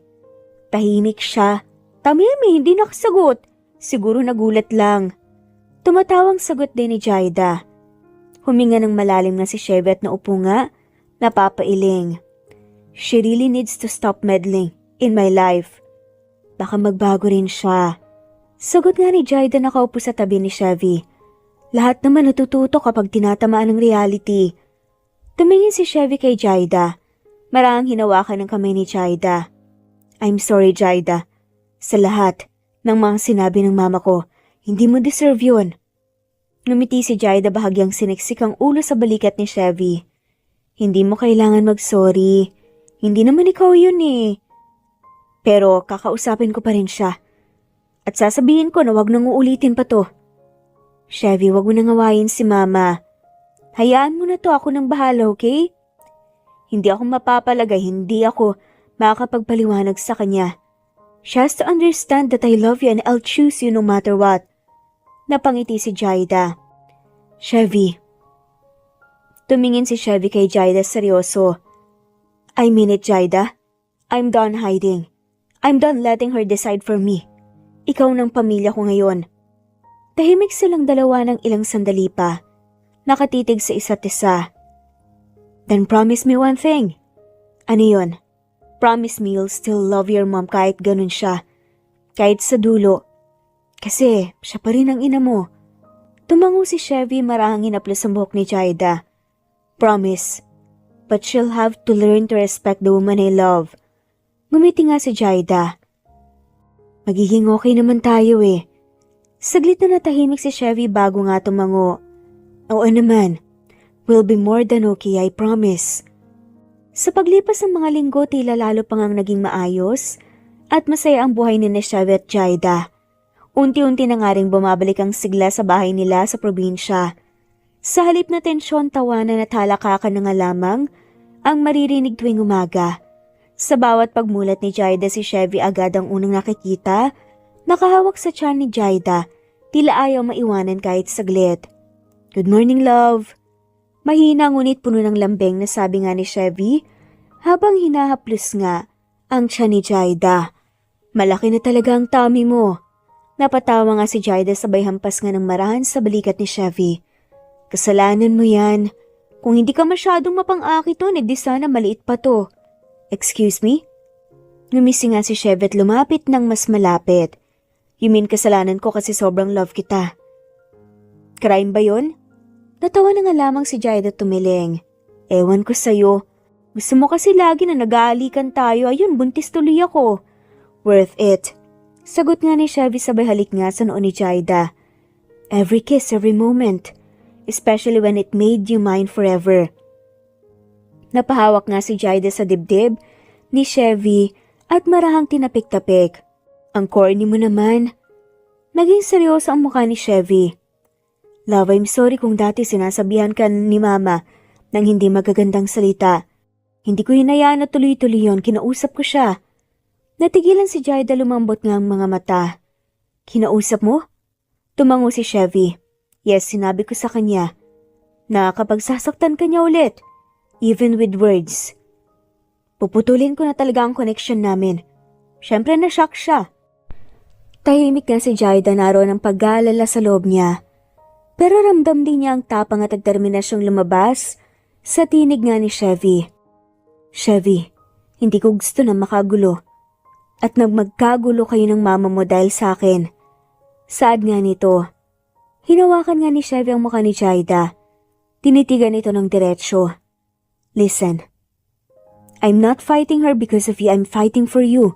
Tahimik siya. Tamimi, hindi nakasagot. Siguro nagulat lang. Tumatawang sagot din ni Jaida. Huminga ng malalim na si Chevy at naupo nga, napapailing. She really needs to stop meddling in my life. Baka magbago rin siya. Sagot nga ni Jaida nakaupo sa tabi ni Chevy. Lahat naman natututo kapag tinatamaan ng reality. Tumingin si Chevy kay Jaida. Marahang hinawakan ng kamay ni Jaida. I'm sorry, Jaida. Sa lahat ng mga sinabi ng mama ko, hindi mo deserve yun. Ngumiti si Jaida bahagyang siniksik ang ulo sa balikat ni Chevy. Hindi mo kailangan mag-sorry. Hindi naman ikaw yun Pero kakausapin ko pa rin siya. At sasabihin ko na wag nang uulitin pa to. Chevy, wag mo nang awayin si mama. Hayaan mo na to, ako nang bahala, okay? Hindi ako mapapalagay, hindi ako makakapagpaliwanag sa kanya. She has to understand that I love you and I'll choose you no matter what. Napangiti si Jaida. Chevy. Tumingin si Chevy kay Jaida seryoso. I mean it, Jaida. I'm done hiding. I'm done letting her decide for me. Ikaw ng pamilya ko ngayon. Tahimik silang dalawa ng ilang sandali pa. Nakatitig sa isa't isa. Then promise me one thing. Ano yun? Promise me you'll still love your mom kahit ganun siya. Kahit sa dulo. Kasi siya pa rin ang ina mo. Tumango si Chevy marahang hinaplos sa buhok ni Jaida. Promise. But she'll have to learn to respect the woman I love. Ngumiti nga si Jaida. Magiging okay naman tayo Saglit na natahimik si Chevy bago nga tumango. Oo naman. We'll be more than okay, I promise. Sa paglipas ng mga linggo, tila lalo pang ang naging maayos at masaya ang buhay ni Chevy at Jaida. Unti-unti na nga ring bumabalik ang sigla sa bahay nila sa probinsya. Sa halip na tensyon, tawanan at halakakan na nga lamang ang maririnig tuwing umaga. Sa bawat pagmulat ni Jaida, si Chevy agad ang unang nakikita, nakahawak sa tiyan ni Jaida, tila ayaw maiwanan kahit saglit. "Good morning, love." Mahina ngunit puno ng lambing na sabi nga ni Chevy, habang hinahaplos nga ang tiyan ni Jaida. "Malaki na talaga ang tummy mo." Napatawa nga si Jaida sabay hampas nga ng marahan sa balikat ni Chevy. "Kasalanan mo yan. Kung hindi ka masyadong mapang-aki to, di sana maliit pa to." "Excuse me?" Ngumisi nga si Chevy at lumapit ng mas malapit. "You mean kasalanan ko kasi sobrang love kita?" "Crime ba yun?" Natawa na nga lamang si Jaida tumiling. "Ewan ko sa'yo. Gusto mo kasi lagi na nag-aalikan tayo. Ayun, buntis tuloy ako." "Worth it." Sagot nga ni Chevy sabay halik nga sa noo ni Jaida. "Every kiss, every moment. Especially when it made you mine forever." Napahawak nga si Jaida sa dibdib ni Chevy at marahang tinapik-tapik. "Ang corny mo naman." Naging seryoso ang mukha ni Chevy. "Love, I'm sorry kung dati sinasabihan ka ni Mama ng hindi magagandang salita. Hindi ko hinayaan na tuloy-tuloy yun, kinausap ko siya." Natigilan si Jaida, lumambot nga ang mga mata. "Kinausap mo?" Tumango si Chevy. "Yes, sinabi ko sa kanya na kapag sasaktan ka niya ulit, even with words, puputulin ko na talaga ang connection namin." Siyempre na-shock siya. Tahimik nga si Jaida, naroon ang pag-aalala sa loob niya. Pero ramdam din niya ang tapang at determinasyong lumabas sa tinig nga ni Chevy. "Chevy, hindi ko gusto na makagulo at magkagulo kayo ng mama mo dahil sa akin." Saad nga nito. Hinawakan nga ni Chevy ang mukha ni Jaida. Tinitigan ito ng diretsyo. "Listen, I'm not fighting her because of you, I'm fighting for you.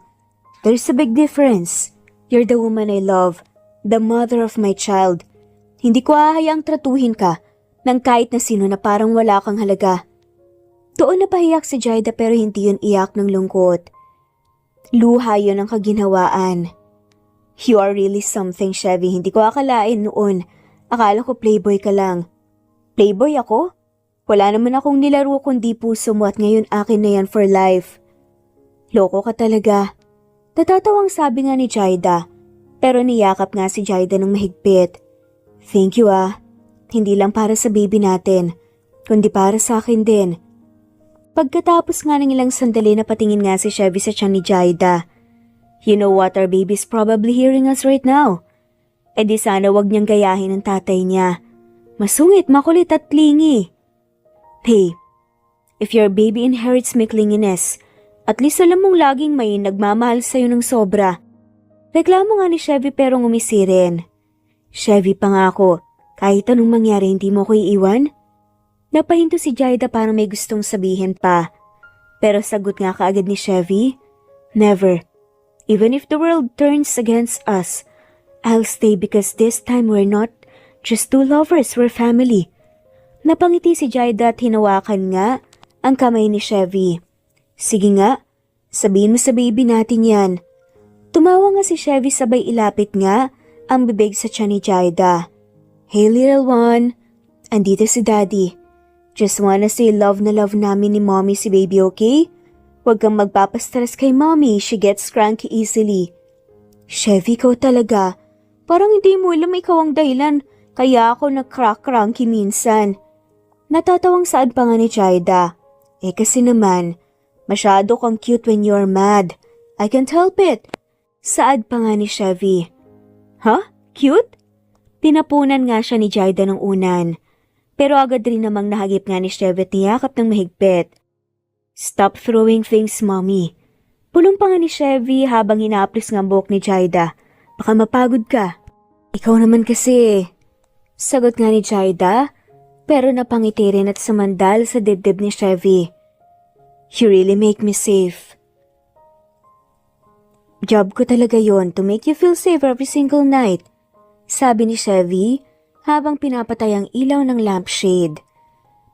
There's a big difference. You're the woman I love, the mother of my child. Hindi ko hahayaang tratuhin ka ng kahit na sino na parang wala kang halaga." Doon napahiyak si Jaida pero hindi yun iyak ng lungkot. Luha yun ang kaginhawaan. "You are really something, Chevy. Hindi ko akalain noon. Akala ko playboy ka lang." "Playboy ako? Wala naman akong nilaro kundi puso mo at ngayon akin na yan for life." "Loko ka talaga." Natatawang sabi nga ni Jaida, pero niyakap nga si Jaida ng mahigpit. "Thank you ah. Hindi lang para sa baby natin, kundi para sa akin din." Pagkatapos nga ng ilang sandali, napatingin nga si Chevy sa tiyan ni Jaida. "You know what, our baby's probably hearing us right now. E di sana wag niyang gayahin ng tatay niya. Masungit, makulit at clingy." "Hey, if your baby inherits my clinginess, at least alam mong laging may nagmamahal sa'yo ng sobra." Reklamo nga ni Chevy pero ngumisi rin. "Chevy, pangako, kahit anong mangyari hindi mo ko iiwan?" Napahinto si Jaida parang may gustong sabihin pa. Pero sagot nga kaagad ni Chevy, "Never. Even if the world turns against us, I'll stay because this time we're not just two lovers, we're family." Napangiti si Jaida at hinawakan nga ang kamay ni Chevy. "Sige nga, sabihin mo sa baby natin yan." Tumawa nga si Chevy sabay ilapit nga ang bibig sa tiyan ni Jaida. "Hey little one, andito si Daddy. Just wanna say love na love namin ni Mommy si baby, okay? Huwag kang magpapastress kay Mommy, she gets cranky easily." "Chevy, ikaw talaga. Parang hindi mo alam ikaw ang dahilan, kaya ako nag-cranky minsan." Natatawang saad pa nga ni Jaida. Kasi naman, masyado kang cute when you're mad. I can't help it." Saad pa nga ni Chevy. "Huh? Cute?" Pinapunan nga siya ni Jaida ng unan. Pero agad rin namang nahagip nga ni Chevy at niyakap ng mahigpit. "Stop throwing things, Mommy." Pulong pa nga ni Chevy habang inaaplis ng buhok ni Jaida. "Baka mapagod ka." "Ikaw naman kasi." Sagot nga ni Jaida, pero napangiti rin at sumandal sa dibdib ni Chevy. "You really make me safe." "Job ko talaga yon, to make you feel safe every single night," sabi ni Chevy habang pinapatay ang ilaw ng lampshade.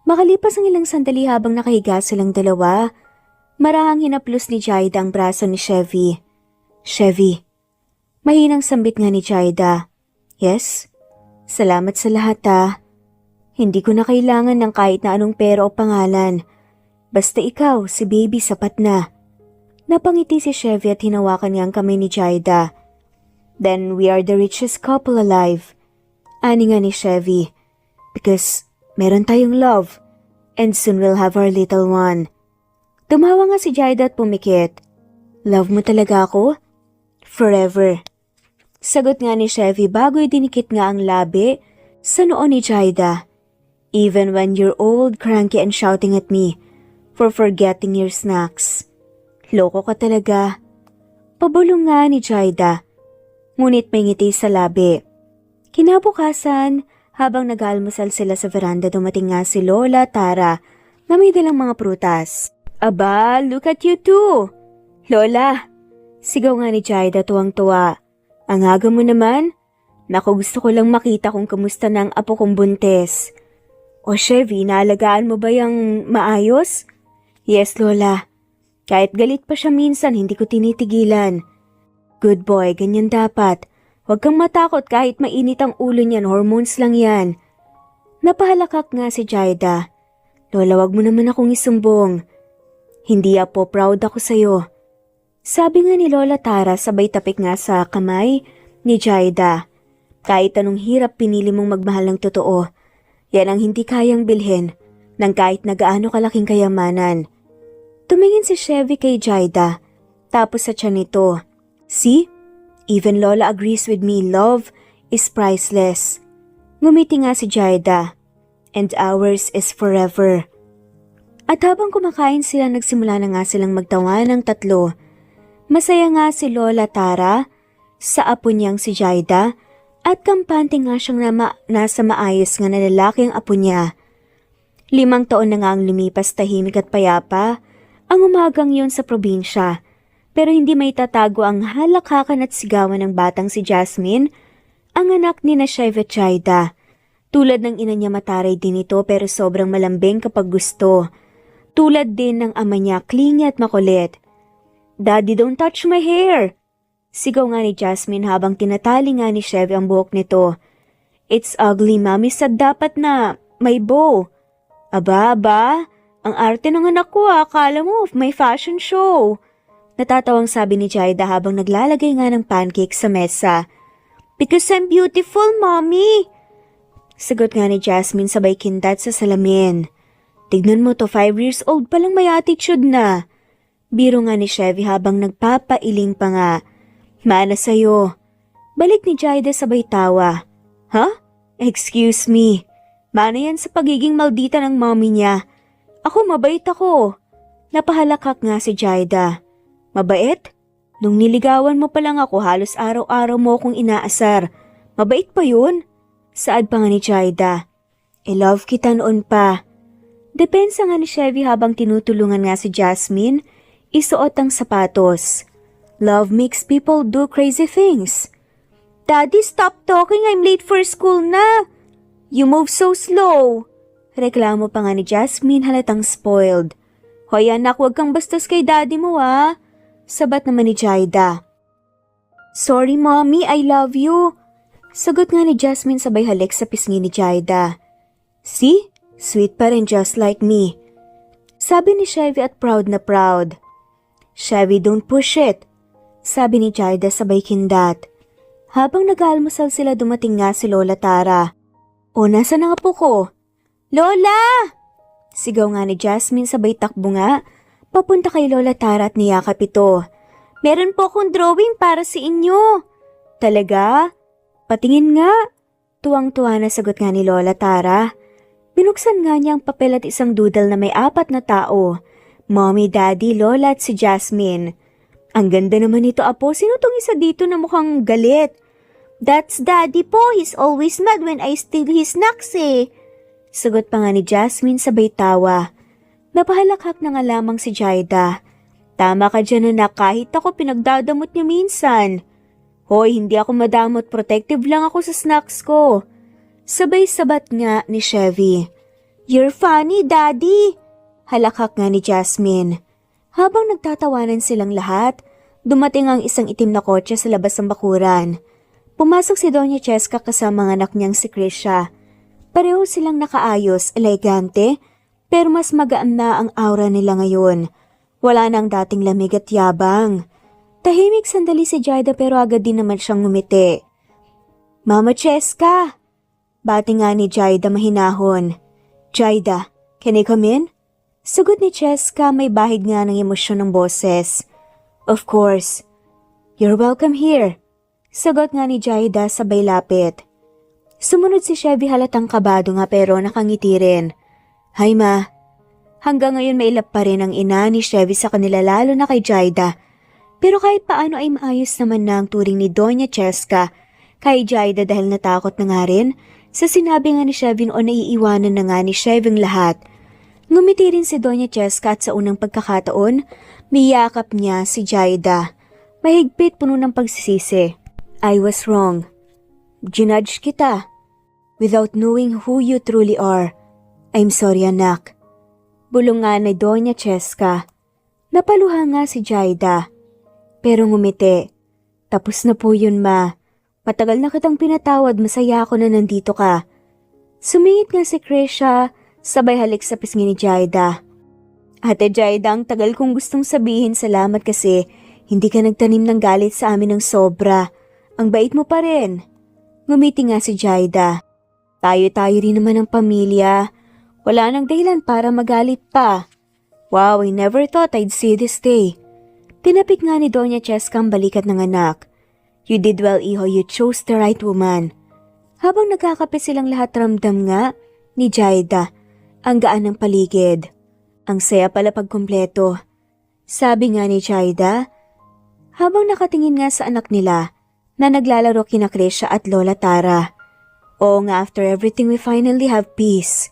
Makalipas ang ilang sandali habang nakahiga silang dalawa, marahang hinaplos ni Jaida ang braso ni Chevy. "Chevy." Mahinang sambit nga ni Jaida. "Yes? Salamat sa lahat ah. Hindi ko na kailangan ng kahit na anong pera o pangalan. Basta ikaw, si baby sapat na. Napangiti si Chevy at hinawakan niya ang kamay ni Jaida. Then we are the richest couple alive. Ani nga ni Chevy. Because meron tayong love. And soon we'll have our little one. Tumawa nga si Jaida at pumikit. Love mo talaga ako? Forever. Sagot nga ni Chevy bago dinikit nga ang labi sa noo ni Jaida. Even when you're old, cranky and shouting at me for forgetting your snacks. Loko ka talaga. Pabulong nga ni Jaida. Ngunit may ngiti sa labi. Kinabukasan, habang nag-almusal sila sa veranda, dumating nga si Lola Tara na may dalang mga prutas. Aba, look at you too! Lola! Sigaw nga ni Jaida tuwang-tuwa. Ang aga mo naman? Naku, gusto ko lang makita kung kamusta na ang apo kong buntes. O Chevy, naalagaan mo ba yung maayos? Yes, Lola. Kahit galit pa siya minsan, hindi ko tinitigilan. Good boy, ganyan dapat. Huwag kang matakot kahit mainit ang ulo niyan, hormones lang yan. Napahalakak nga si Jaida. Lola, wag mo naman akong isumbong. Hindi apo, proud ako sa'yo. Sabi nga ni Lola Tara sabay tapik nga sa kamay ni Jaida. Kahit anong hirap pinili mong magmahal ng totoo, yan ang hindi kayang bilhin ng kahit na gaano kalaking kayamanan. Tumingin si Chevy kay Jaida, tapos sa tiyan nito. See? Even Lola agrees with me, love is priceless. Ngumiti nga si Jaida. And ours is forever. At habang kumakain sila, nagsimula na nga silang magtawa ng tatlo. Masaya nga si Lola Tara sa apo niyang si Jaida at kampante nga siyang nasa maayos nga na lalaki ang apo niya. 5 taon na nga ang lumipas, tahimik at payapa ang umagang yun sa probinsya. Pero hindi may tatago ang halakhakan at sigawan ng batang si Jasmine, ang anak ni na Chevy at Jaida. Tulad ng ina niya, mataray din ito pero sobrang malambing kapag gusto. Tulad din ng ama niya, clingy at makulit. Daddy, don't touch my hair! Sigaw nga ni Jasmine habang tinatali nga ni Chevy ang buhok nito. It's ugly, Mommy, said dapat na may bow. Aba, ang arte ng anak ko, akala mo may fashion show. Natatawang sabi ni Jaida habang naglalagay nga ng pancake sa mesa. Because I'm beautiful, Mommy! Sagot nga ni Jasmine sabay kindat sa salamin. Tignan mo to, 5 years old pa lang may attitude na. Biro nga ni Chevy habang nagpapailing pa nga. Mana sa'yo. Balik ni Jaida sabay tawa. Huh? Excuse me. Mana yan sa pagiging maldita ng mommy niya. Ako, mabait ako. Napahalakak nga si Jaida. Mabait? Nung niligawan mo pa lang ako, halos araw-araw mo akong inaasar. Mabait pa yun? Saad pa nga ni Jaida. Love kita noon pa. Depensa nga ni Chevy habang tinutulungan nga si Jasmine isuot ang sapatos. Love makes people do crazy things. Daddy, stop talking. I'm late for school na. You move so slow. Reklamo pa nga ni Jasmine halatang spoiled. Hoy anak, huwag kang bastos kay daddy mo Sabat naman ni Jaida. Sorry mommy, I love you. Sagot nga ni Jasmine sabay halik sa pisngi ni Jaida. See? Sweet pa rin just like me. Sabi ni Chevy at proud na proud. Chevy, don't push it. Sabi ni Jaida sabay kindat. Habang nag-almusal sila, dumating nga si Lola Tara. O, nasa na nga po ko? Lola! Sigaw nga ni Jasmine sabay takbo nga. Papunta kay Lola Tara at niyakap ito. Meron po akong drawing para sa inyo. Talaga? Patingin nga. Tuwang-tuwa na sagot nga ni Lola Tara. Binuksan nga niya ang papel at isang doodle na may 4 na tao. Mommy, Daddy, Lola at si Jasmine. Ang ganda naman nito, apo. Sino tong isa dito na mukhang galit? That's Daddy po. He's always mad when I steal his snacks Sagot pa nga ni Jasmine sabay tawa. Napahalakhak na nga lamang si Jaida. Tama ka dyan anak, kahit ako pinagdadamot niya minsan. Hoy, hindi ako madamot, protective lang ako sa snacks ko. Sabay sabat nga ni Chevy. You're funny, Daddy! Halakhak nga ni Jasmine. Habang nagtatawanan silang lahat, dumating ang isang itim na kotse sa labas ng bakuran. Pumasok si Doña Cheska kasama ang anak niyang si Krisha. Pareho silang nakaayos, elegante, Pero mas magaan na ang aura nila ngayon. Wala nang dating lamig at yabang. Tahimik sandali si Jaida pero agad din naman siyang ngumiti. Mama Cheska! Bati nga ni Jaida mahinahon. Jaida, can I come in? Sagot ni Cheska, may bahid nga ng emosyon ng boses. Of course. You're welcome here. Sagot nga ni Jaida sabay lapit. Sumunod si Chevy, halatang kabado nga pero nakangiti rin. Hi ma. Hanggang ngayon mailap pa rin ang ina ni Chevy sa kanila lalo na kay Jaida. Pero kahit paano ay maayos naman na ang turing ni Doña Cheska kay Jaida dahil natakot na nga rin sa sinabi nga ni Chevy o naiiwanan na nga ni Chevy ang lahat. Ngumiti rin si Doña Cheska at sa unang pagkakataon, miyakap niya si Jaida. Mahigpit, puno ng pagsisisi. I was wrong. Ginudge kita. Without knowing who you truly are. I'm sorry anak. Bulong nga ni Doña Cheska. Napaluha nga si Jaida. Pero ngumiti. Tapos na po yun ma. Matagal na kitang pinatawad, masaya ako na nandito ka. Sumingit nga si Krisha, sabay halik sa pisngi ni Jaida. Ate Jaida, ang tagal kong gustong sabihin salamat kasi hindi ka nagtanim ng galit sa amin ng sobra. Ang bait mo pa rin. Ngumiti nga si Jaida. Tayo-tayo rin naman ang pamilya. Wala nang dahilan para magalit pa. Wow, I never thought I'd see this day. Tinapik nga ni Doña Cheska ang balikat ng anak. You did well, iho, you chose the right woman. Habang nagkakape silang lahat, ramdam nga ni Jaida ang gaan ng paligid. Ang saya pala pagkumpleto. Sabi nga ni Jaida, habang nakatingin nga sa anak nila na naglalaro kina Krisha at Lola Tara. Oo nga, after everything we finally have peace.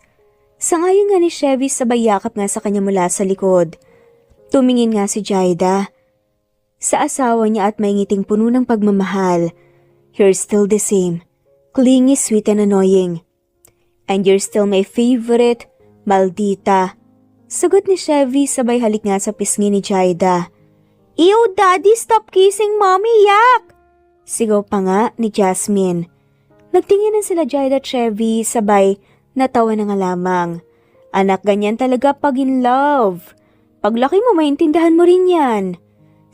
Sangayon nga ni Chevy, sabay yakap nga sa kanya mula sa likod. Tumingin nga si Jaida sa asawa niya at may ngiting puno ng pagmamahal. You're still the same. Clingy, sweet and annoying. And you're still my favorite, maldita. Sagot ni Chevy, sabay halik nga sa pisngi ni Jaida. Ew, Daddy, stop kissing Mommy, yak! Sigaw pa nga ni Jasmine. Nagtinginan sila Jaida at Chevy, sabay natawa na nga lamang. Anak, ganyan talaga pag in love. Paglaki mo, maintindahan mo rin yan.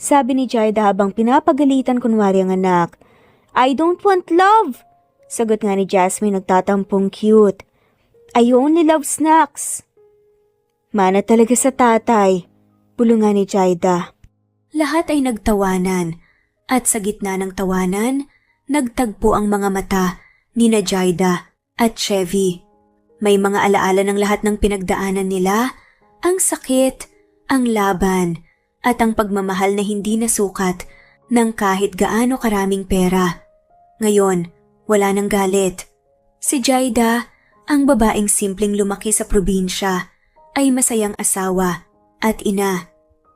Sabi ni Jaida habang pinapagalitan kunwari ang anak. I don't want love. Sagot nga ni Jasmine, nagtatampong cute. I only love snacks. Mana talaga sa tatay. Bulong nga ni Jaida. Lahat ay nagtawanan. At sa gitna ng tawanan, nagtagpo ang mga mata ni na Jaida at Chevy. May mga alaala ng lahat ng pinagdaanan nila, ang sakit, ang laban, at ang pagmamahal na hindi nasukat ng kahit gaano karaming pera. Ngayon, wala nang galit. Si Jaida, ang babaeng simpleng lumaki sa probinsya, ay masayang asawa at ina.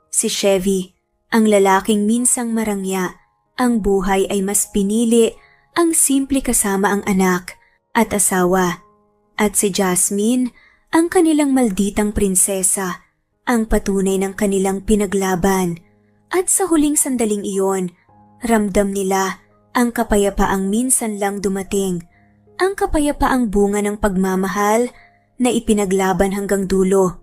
Si Chevy, ang lalaking minsang marangya, ang buhay ay mas pinili ang simple kasama ang anak at asawa. At si Jasmine, ang kanilang malditang prinsesa, ang patunay ng kanilang pinaglaban. At sa huling sandaling iyon, ramdam nila ang kapayapaang minsan lang dumating, ang kapayapaang bunga ng pagmamahal na ipinaglaban hanggang dulo.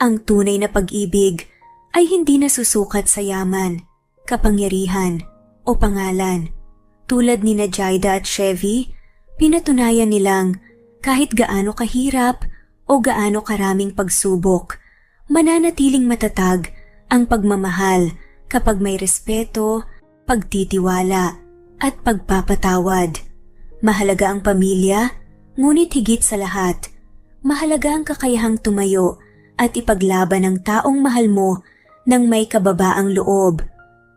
Ang tunay na pag-ibig ay hindi nasusukat sa yaman, kapangyarihan o pangalan. Tulad ni na Jaida at Chevy, pinatunayan nilang kahit gaano kahirap o gaano karaming pagsubok, mananatiling matatag ang pagmamahal kapag may respeto, pagtitiwala at pagpapatawad. Mahalaga ang pamilya, ngunit higit sa lahat, mahalaga ang kakayahang tumayo at ipaglaban ang taong mahal mo ng may kababaang loob.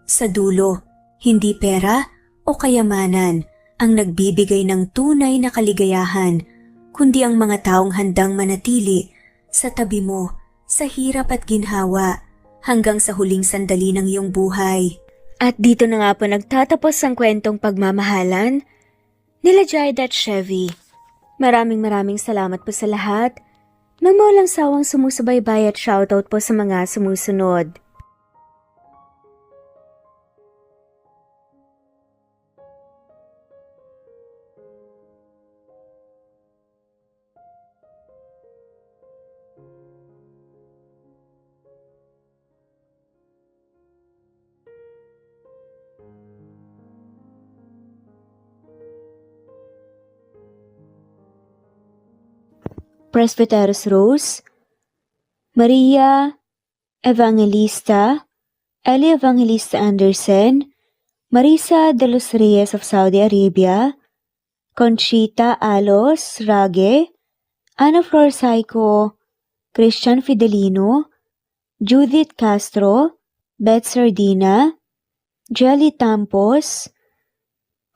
Sa dulo, hindi pera o kayamanan ang nagbibigay ng tunay na kaligayahan, kundi ang mga taong handang manatili sa tabi mo sa hirap at ginhawa hanggang sa huling sandali ng iyong buhay. At dito na nga po nagtatapos ang kwentong pagmamahalan nila Jaida at Chevy. Maraming salamat po sa lahat ng walang sawang sumusubaybay at shoutout po sa mga sumusunod. Presbyteros Rose, Maria Evangelista, Eli Evangelista Anderson, Marisa de los Reyes of Saudi Arabia, Conchita Alos Rage, Ana Flor Saico, Christian Fidelino, Judith Castro, Beth Sardina, Jelly Tampos,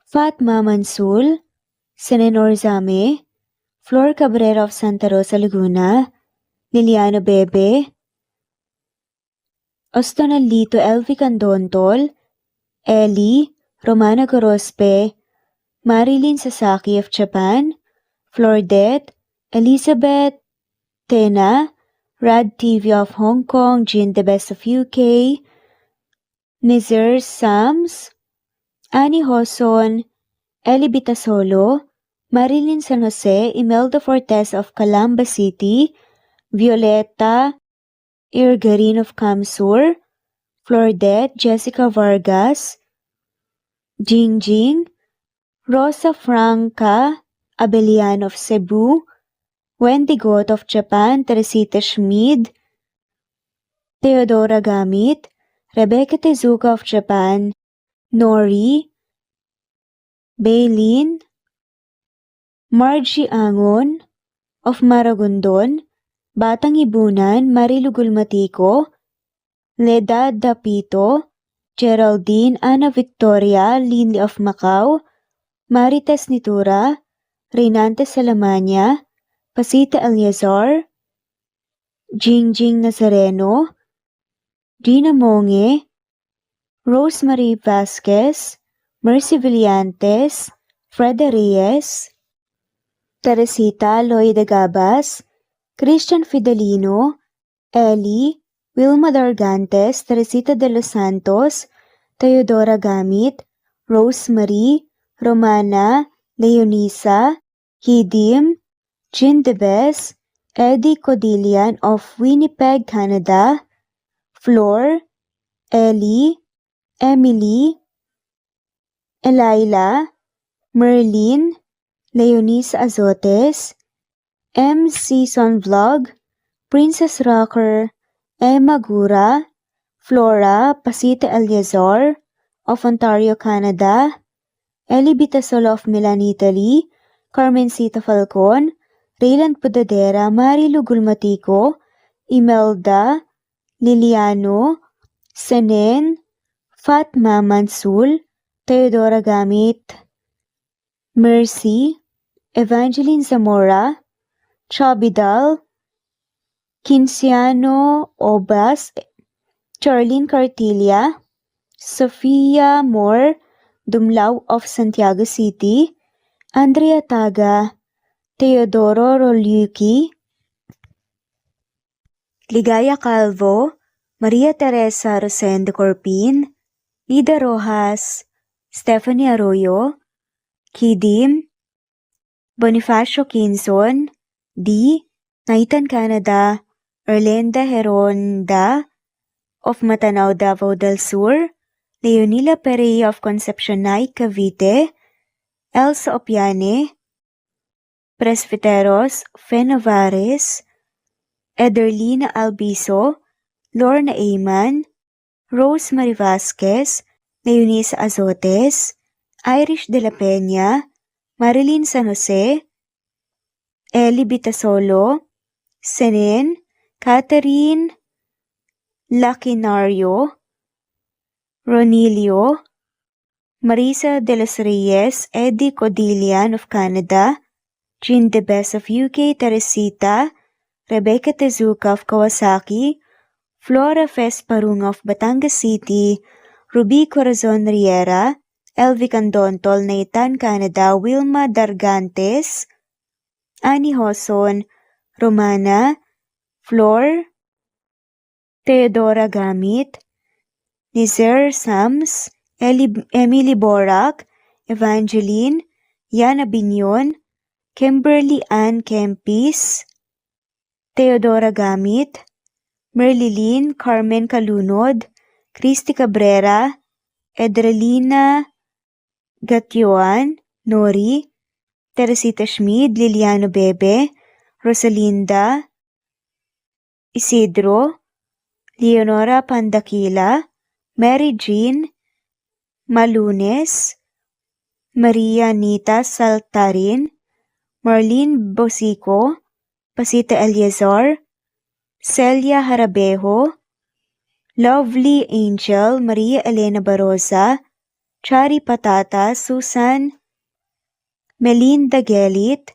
Fatma Mansul, Senenor Zame, Flor Cabrera of Santa Rosa Laguna, Liliano Bebe, Ostonalito Elvi Candontol, Ellie, Romana Gorospe, Marilyn Sasaki of Japan, Flordet, Elizabeth, Tena, Rad TV of Hong Kong, Jean the Best of UK, Nizar Sams, Annie Hoson, Ellie Bitasolo, Marilyn San Jose, Imelda Fortes of Calamba City, Violeta Irgarin of Kamsur, Flordet, Jessica Vargas, Jingjing, Rosa Franca Abelian of Cebu, Wendy Goth of Japan, Teresita Schmid, Theodora Gamit, Rebecca Tezuka of Japan, Nori, Baylin, Margie Angon of Maragondon, Batang Ibunan, Marilu Gulmatiko, Leda Dapito, Geraldine Ana Victoria Linley of Macau, Marites Nitura, Reynante Salamanya, Pasita Eliazar, Jingjing Nazareno, Gina Monge, Rosemary Vasquez, Mercy Villantes, Freda Reyes, Teresita Loida Gabas, Christian Fidelino, Ellie, Wilma Dargantes, Teresita de los Santos, Teodora Gamit, Rosemary, Romana, Leonisa, Hidim, Jean Debes, Eddie Codillian of Winnipeg, Canada, Flor, Ellie, Emily, Elila, Merlin, Leonisa Azotes, M. Season Vlog, Princess Rocker, Emma Gura, Flora Pasita Eliazar of Ontario, Canada, Eli Bitasolo of Milan, Italy, Carmencita Falcon, Rayland Pudadera, Marilu Gulmatico, Imelda, Liliano, Senen, Fatma Mansul, Teodora Gamit, Mercy, Evangeline Zamora, Chabidal, Kinciano Obas, Charlene Cartilla, Sofia Moore, Dumlao of Santiago City, Andrea Taga, Teodoro Rolyuki, Ligaya Calvo, Maria Teresa Rosendo Corpin, Ida Rojas, Stephanie Arroyo, Kidim, Bonifacio Quinzon, D. Naitan Canada, Erlenda Heronda of Matanao, Davao del Sur, Leonila Perea of Concepcion Nay, Cavite, Elsa Opiane, Presbyteros Fenavares, Ederlina Albiso, Lorna Ayman, Rose Marie Vasquez, Leonisa Azotes, Irish de la Peña, Marilyn San Jose, Eli Bitasolo, Senen, Catherine Lacinario, Ronilio, Marisa de los Reyes, Eddie Codillian of Canada, Jean the Best of UK, Teresita, Rebecca Tezuka of Kawasaki, Flora Fes Parung of Batangas City, Ruby Corazon Riera, Elvi Candontol, Naitan Canada, Wilma Dargantes, Annie Hoson, Romana, Flor, Teodora Gamit, Nizer Sams, Emily Borak, Evangeline, Yana Binyon, Kimberly Ann Kempis, Teodora Gamit, Merlilyn Carmen Calunod, Christy Cabrera, Edralina Gatyoan, Nori, Teresita Schmid, Liliano Bebe, Rosalinda, Isidro, Leonora Pandakila, Mary Jean Malunes, Maria Nita Saltarin, Marlene Bosico, Pasita Eliazar, Celia Harabejo, Lovely Angel, Maria Elena Barosa, Chari Patata, Susan, Melinda Gelit,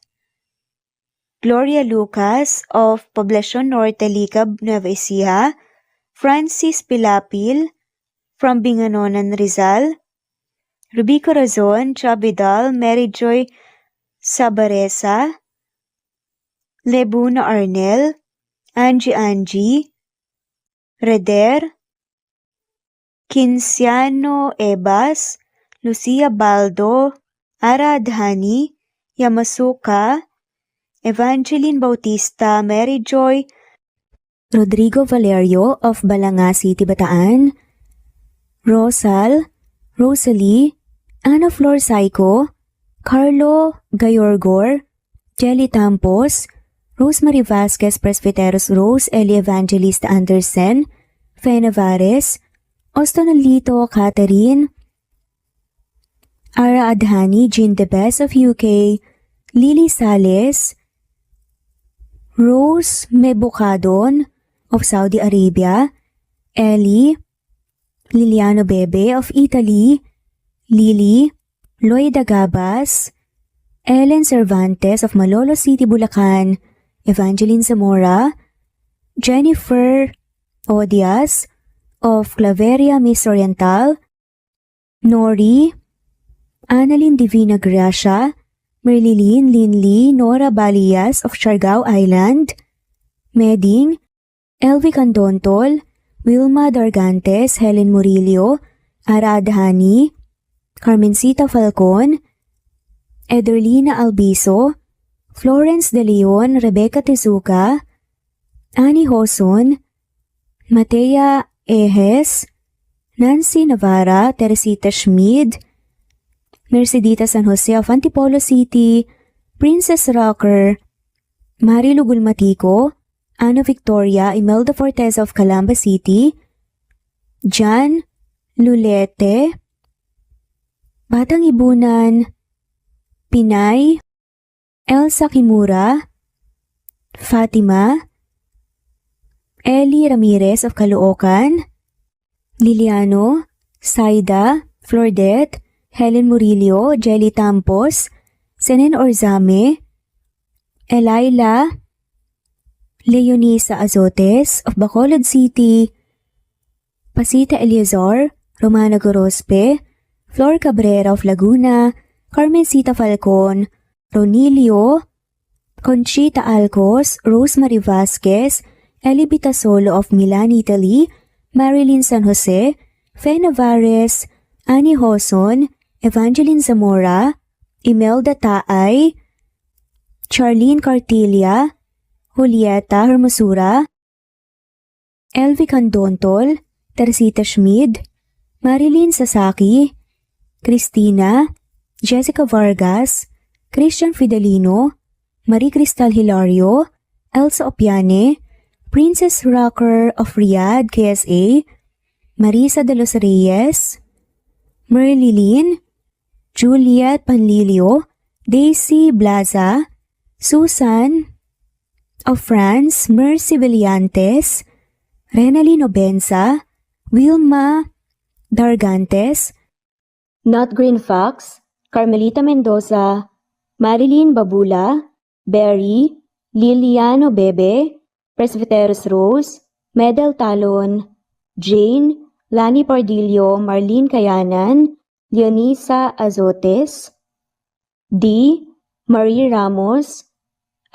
Gloria Lucas of Poblacion Norte, Licab, Nueva Ecija, Francis Pilapil from Binganonan, Rizal, Ruby Corazon, Chabidal, Mary Joy Sabaresa, Lebuna Arnel, Angie, Reder, Kinciano Ebas, Lucia Baldo, Ara Adhani, Yamasuka, Evangeline Bautista, Mary Joy, Rodrigo Valerio of Balanga City, Bataan, Rosal, Rosalie, Ana Flor Saico, Carlo Gayorgor, Jelly Tampos, Rosemary Vasquez Presbyteros Rose, Eli Evangelista Anderson, Fe Navares, Ostonalito Catherine, Ara Adhani, Jean Debes of UK, Lily Sales, Rose Mebukadon of Saudi Arabia, Ellie, Liliano Bebe of Italy, Lily, Loida Gabas, Ellen Cervantes of Malolo City, Bulacan, Evangeline Zamora, Jennifer Odias of Claveria Miss Oriental, Nori, Annalyn Divina Gracia, Merlilyn Linley Nora Balias of Siargao Island, Meding, Elvi Candontol, Wilma Dargantes, Helen Murillo, Ara Adhani, Carmencita Falcon, Ederlina Albiso, Florence De Leon, Rebecca Tezuka, Annie Hoson, Matea Ejes, Nancy Navarra, Teresita Schmid, Mercedita San Jose of Antipolo City, Princess Rocker, Marilu Gulmatico, Ana Victoria, Imelda Fortes of Calamba City, Jan Lulete, Batang Ibunan, Pinay, Elsa Kimura, Fatima, Eli Ramirez of Caloocan, Liliano, Saida, Flordet, Helen Murillo, Jelly Tampos, Senen Orzame, Elaila, Leonisa Azotes of Bacolod City, Pasita Eliazar, Romana Gorospe, Flor Cabrera of Laguna, Carmencita Falcon, Ronilio, Conchita Alcos, Rosemary Vasquez, Eli Bitasolo of Milan, Italy, Marilyn San Jose, Fe Navares, Annie Hoson, Evangeline Zamora, Imelda Taay, Charlene Cartilia, Julieta Hermosura, Elvi Candontol, Teresita Schmid, Marilyn Sasaki, Christina, Jessica Vargas, Christian Fidelino, Marie Cristal Hilario, Elsa Opiane, Princess Rocker of Riyadh, KSA, Marisa de los Reyes, Merlilyn, Juliet Panlilio, Daisy Blaza, Susan of France, Mercy Villantes, Renalyn Obenza, Wilma Dargantes, Not Green Fox, Carmelita Mendoza, Marilyn Babula, Berry, Liliano Bebe, Presbyteros Rose, Medel Talon, Jane, Lani Pardillo, Marlene Kayanan, Leonisa Azotes, D. Marie Ramos,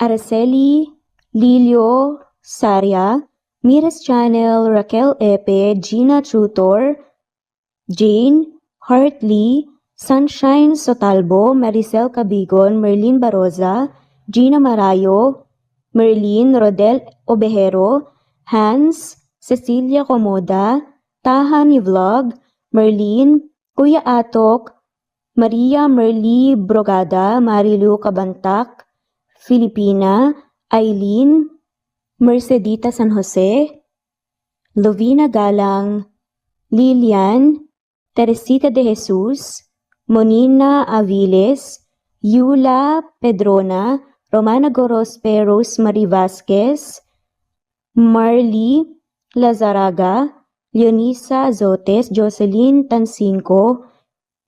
Araceli Lilio Saria, Miras Channel, Raquel Epe, Gina Tutor, Jane Hartley, Sunshine Sotalbo, Maricel Cabigon, Merlin Baroza, Gina Marayo, Merlin Rodel Obejero, Hans, Cecilia Comoda, Tahan Vlog, Merlin, Kuya Atok, Maria Merly Brogada, Marilu Kabantak, Filipina, Aileen Mercedita San Jose, Lovina Galang, Lilian Teresita de Jesus, Monina Aviles, Yula Pedrona, Romana Gorospe, Rosemary Vasquez, Marley Lazaraga, Leonisa Azotes, Jocelyn Tancinco,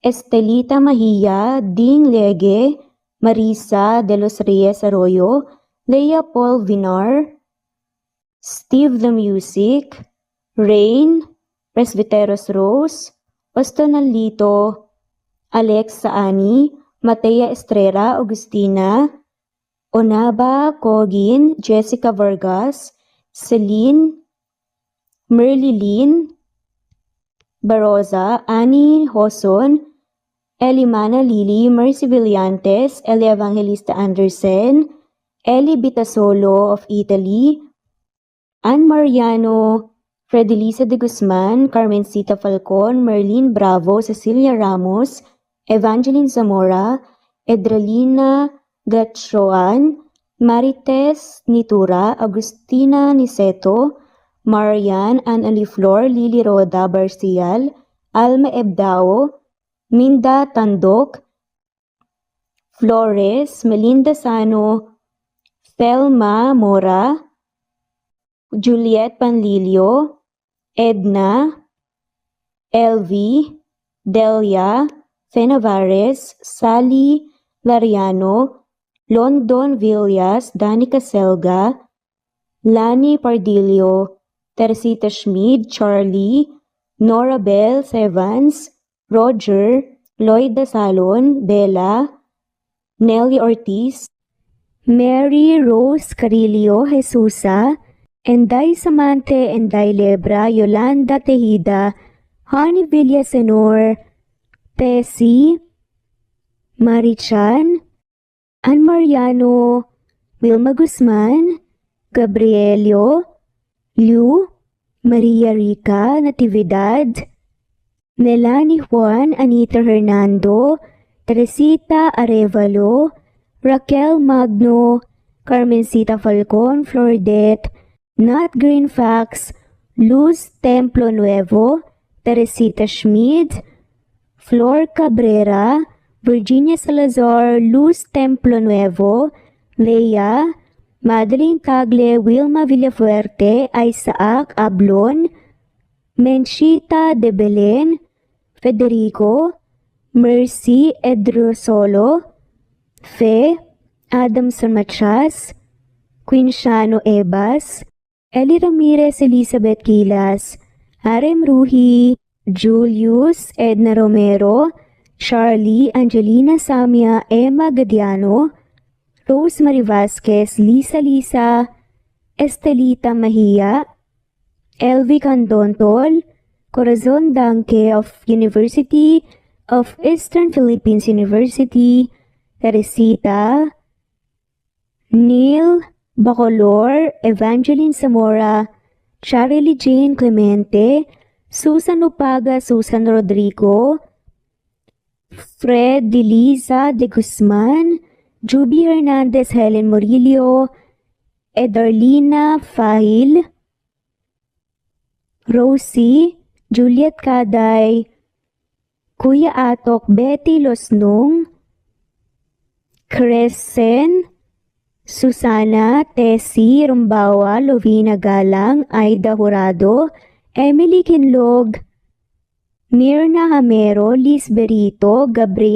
Estelita Mahia, Ding Lege, Marisa de los Reyes Arroyo, Leia Paul Vinar, Steve the Music, Rain, Presbyteros Rose, Ostonalito, Alexa Ani, Matea Estrella, Agustina, Onaba Cogin, Jessica Vargas, Celine, Merlilyn Baroza, Annie Hoson, Elimana Lili, Mercy Villantes, Eli Evangelista Anderson, Eli Bitasolo of Italy, Ann Mariano, Fredelisa de Guzman, Carmencita Falcon, Merlin Bravo, Cecilia Ramos, Evangeline Zamora, Edralina Gatchoan, Marites Nitura, Agustina Niceto, Marian, Ann Aliflor, Lily Roda Barcial, Alma Ebdao, Minda Tandok, Flores, Melinda Sano, Thelma Mora, Juliet Panlilio, Edna, Elvie, Delia, Fenavares, Sally Lariano, London Villas, Danica Selga, Lani Pardillo, Teresita Schmid, Charlie, Nora Bell Evans, Roger, Lloyd Dasalon, Bella, Nelly Ortiz, Mary Rose Carillo Jesusa, Enday Samante, Enday Lebra, Yolanda Tejida, Honey Villasenor, Tessie, Marichan, Ann Mariano, Wilma Guzman, Gabrielio, Liu, Maria Rica Natividad, Melanie Juan, Anita Hernando, Teresita Arevalo, Raquel Magno, Carmencita Falcon, Flordet, Nat Greenfax, Luz Templo Nuevo, Teresita Schmid, Flor Cabrera, Virginia Salazar, Luz Templo Nuevo, Leia, Madeline Tagle, Wilma Villafuerte, Isaac Ablon, Menchita de Belen, Federico, Mercy Edrosolo, Fe, Adamson Machas, Quinshano Ebas, Eli Ramirez Elizabeth Gilas, Arem Ruhi, Julius Edna Romero, Charlie Angelina Samia, Emma Gadiano, Rosemary Vasquez, Lisa, Estelita Mahia, Elvi Candontol, Corazon Danke of University of Eastern Philippines University, Teresita, Neil Bacolor, Evangeline Zamora, Charlie Jane Clemente, Susan Upaga, Susan Rodrigo, Fred Deliza de Guzman, Juby Hernandez, Helen Murillo, Edarlina Fahil, Rosie, Juliet Kaday, Kuya Atok, Betty Losnong, Crescen, Susana, Tessie, Rumbawa, Lovina Galang, Aida Jurado, Emily Kinlog, Mirna Hamero, Liz Berito, Gabriel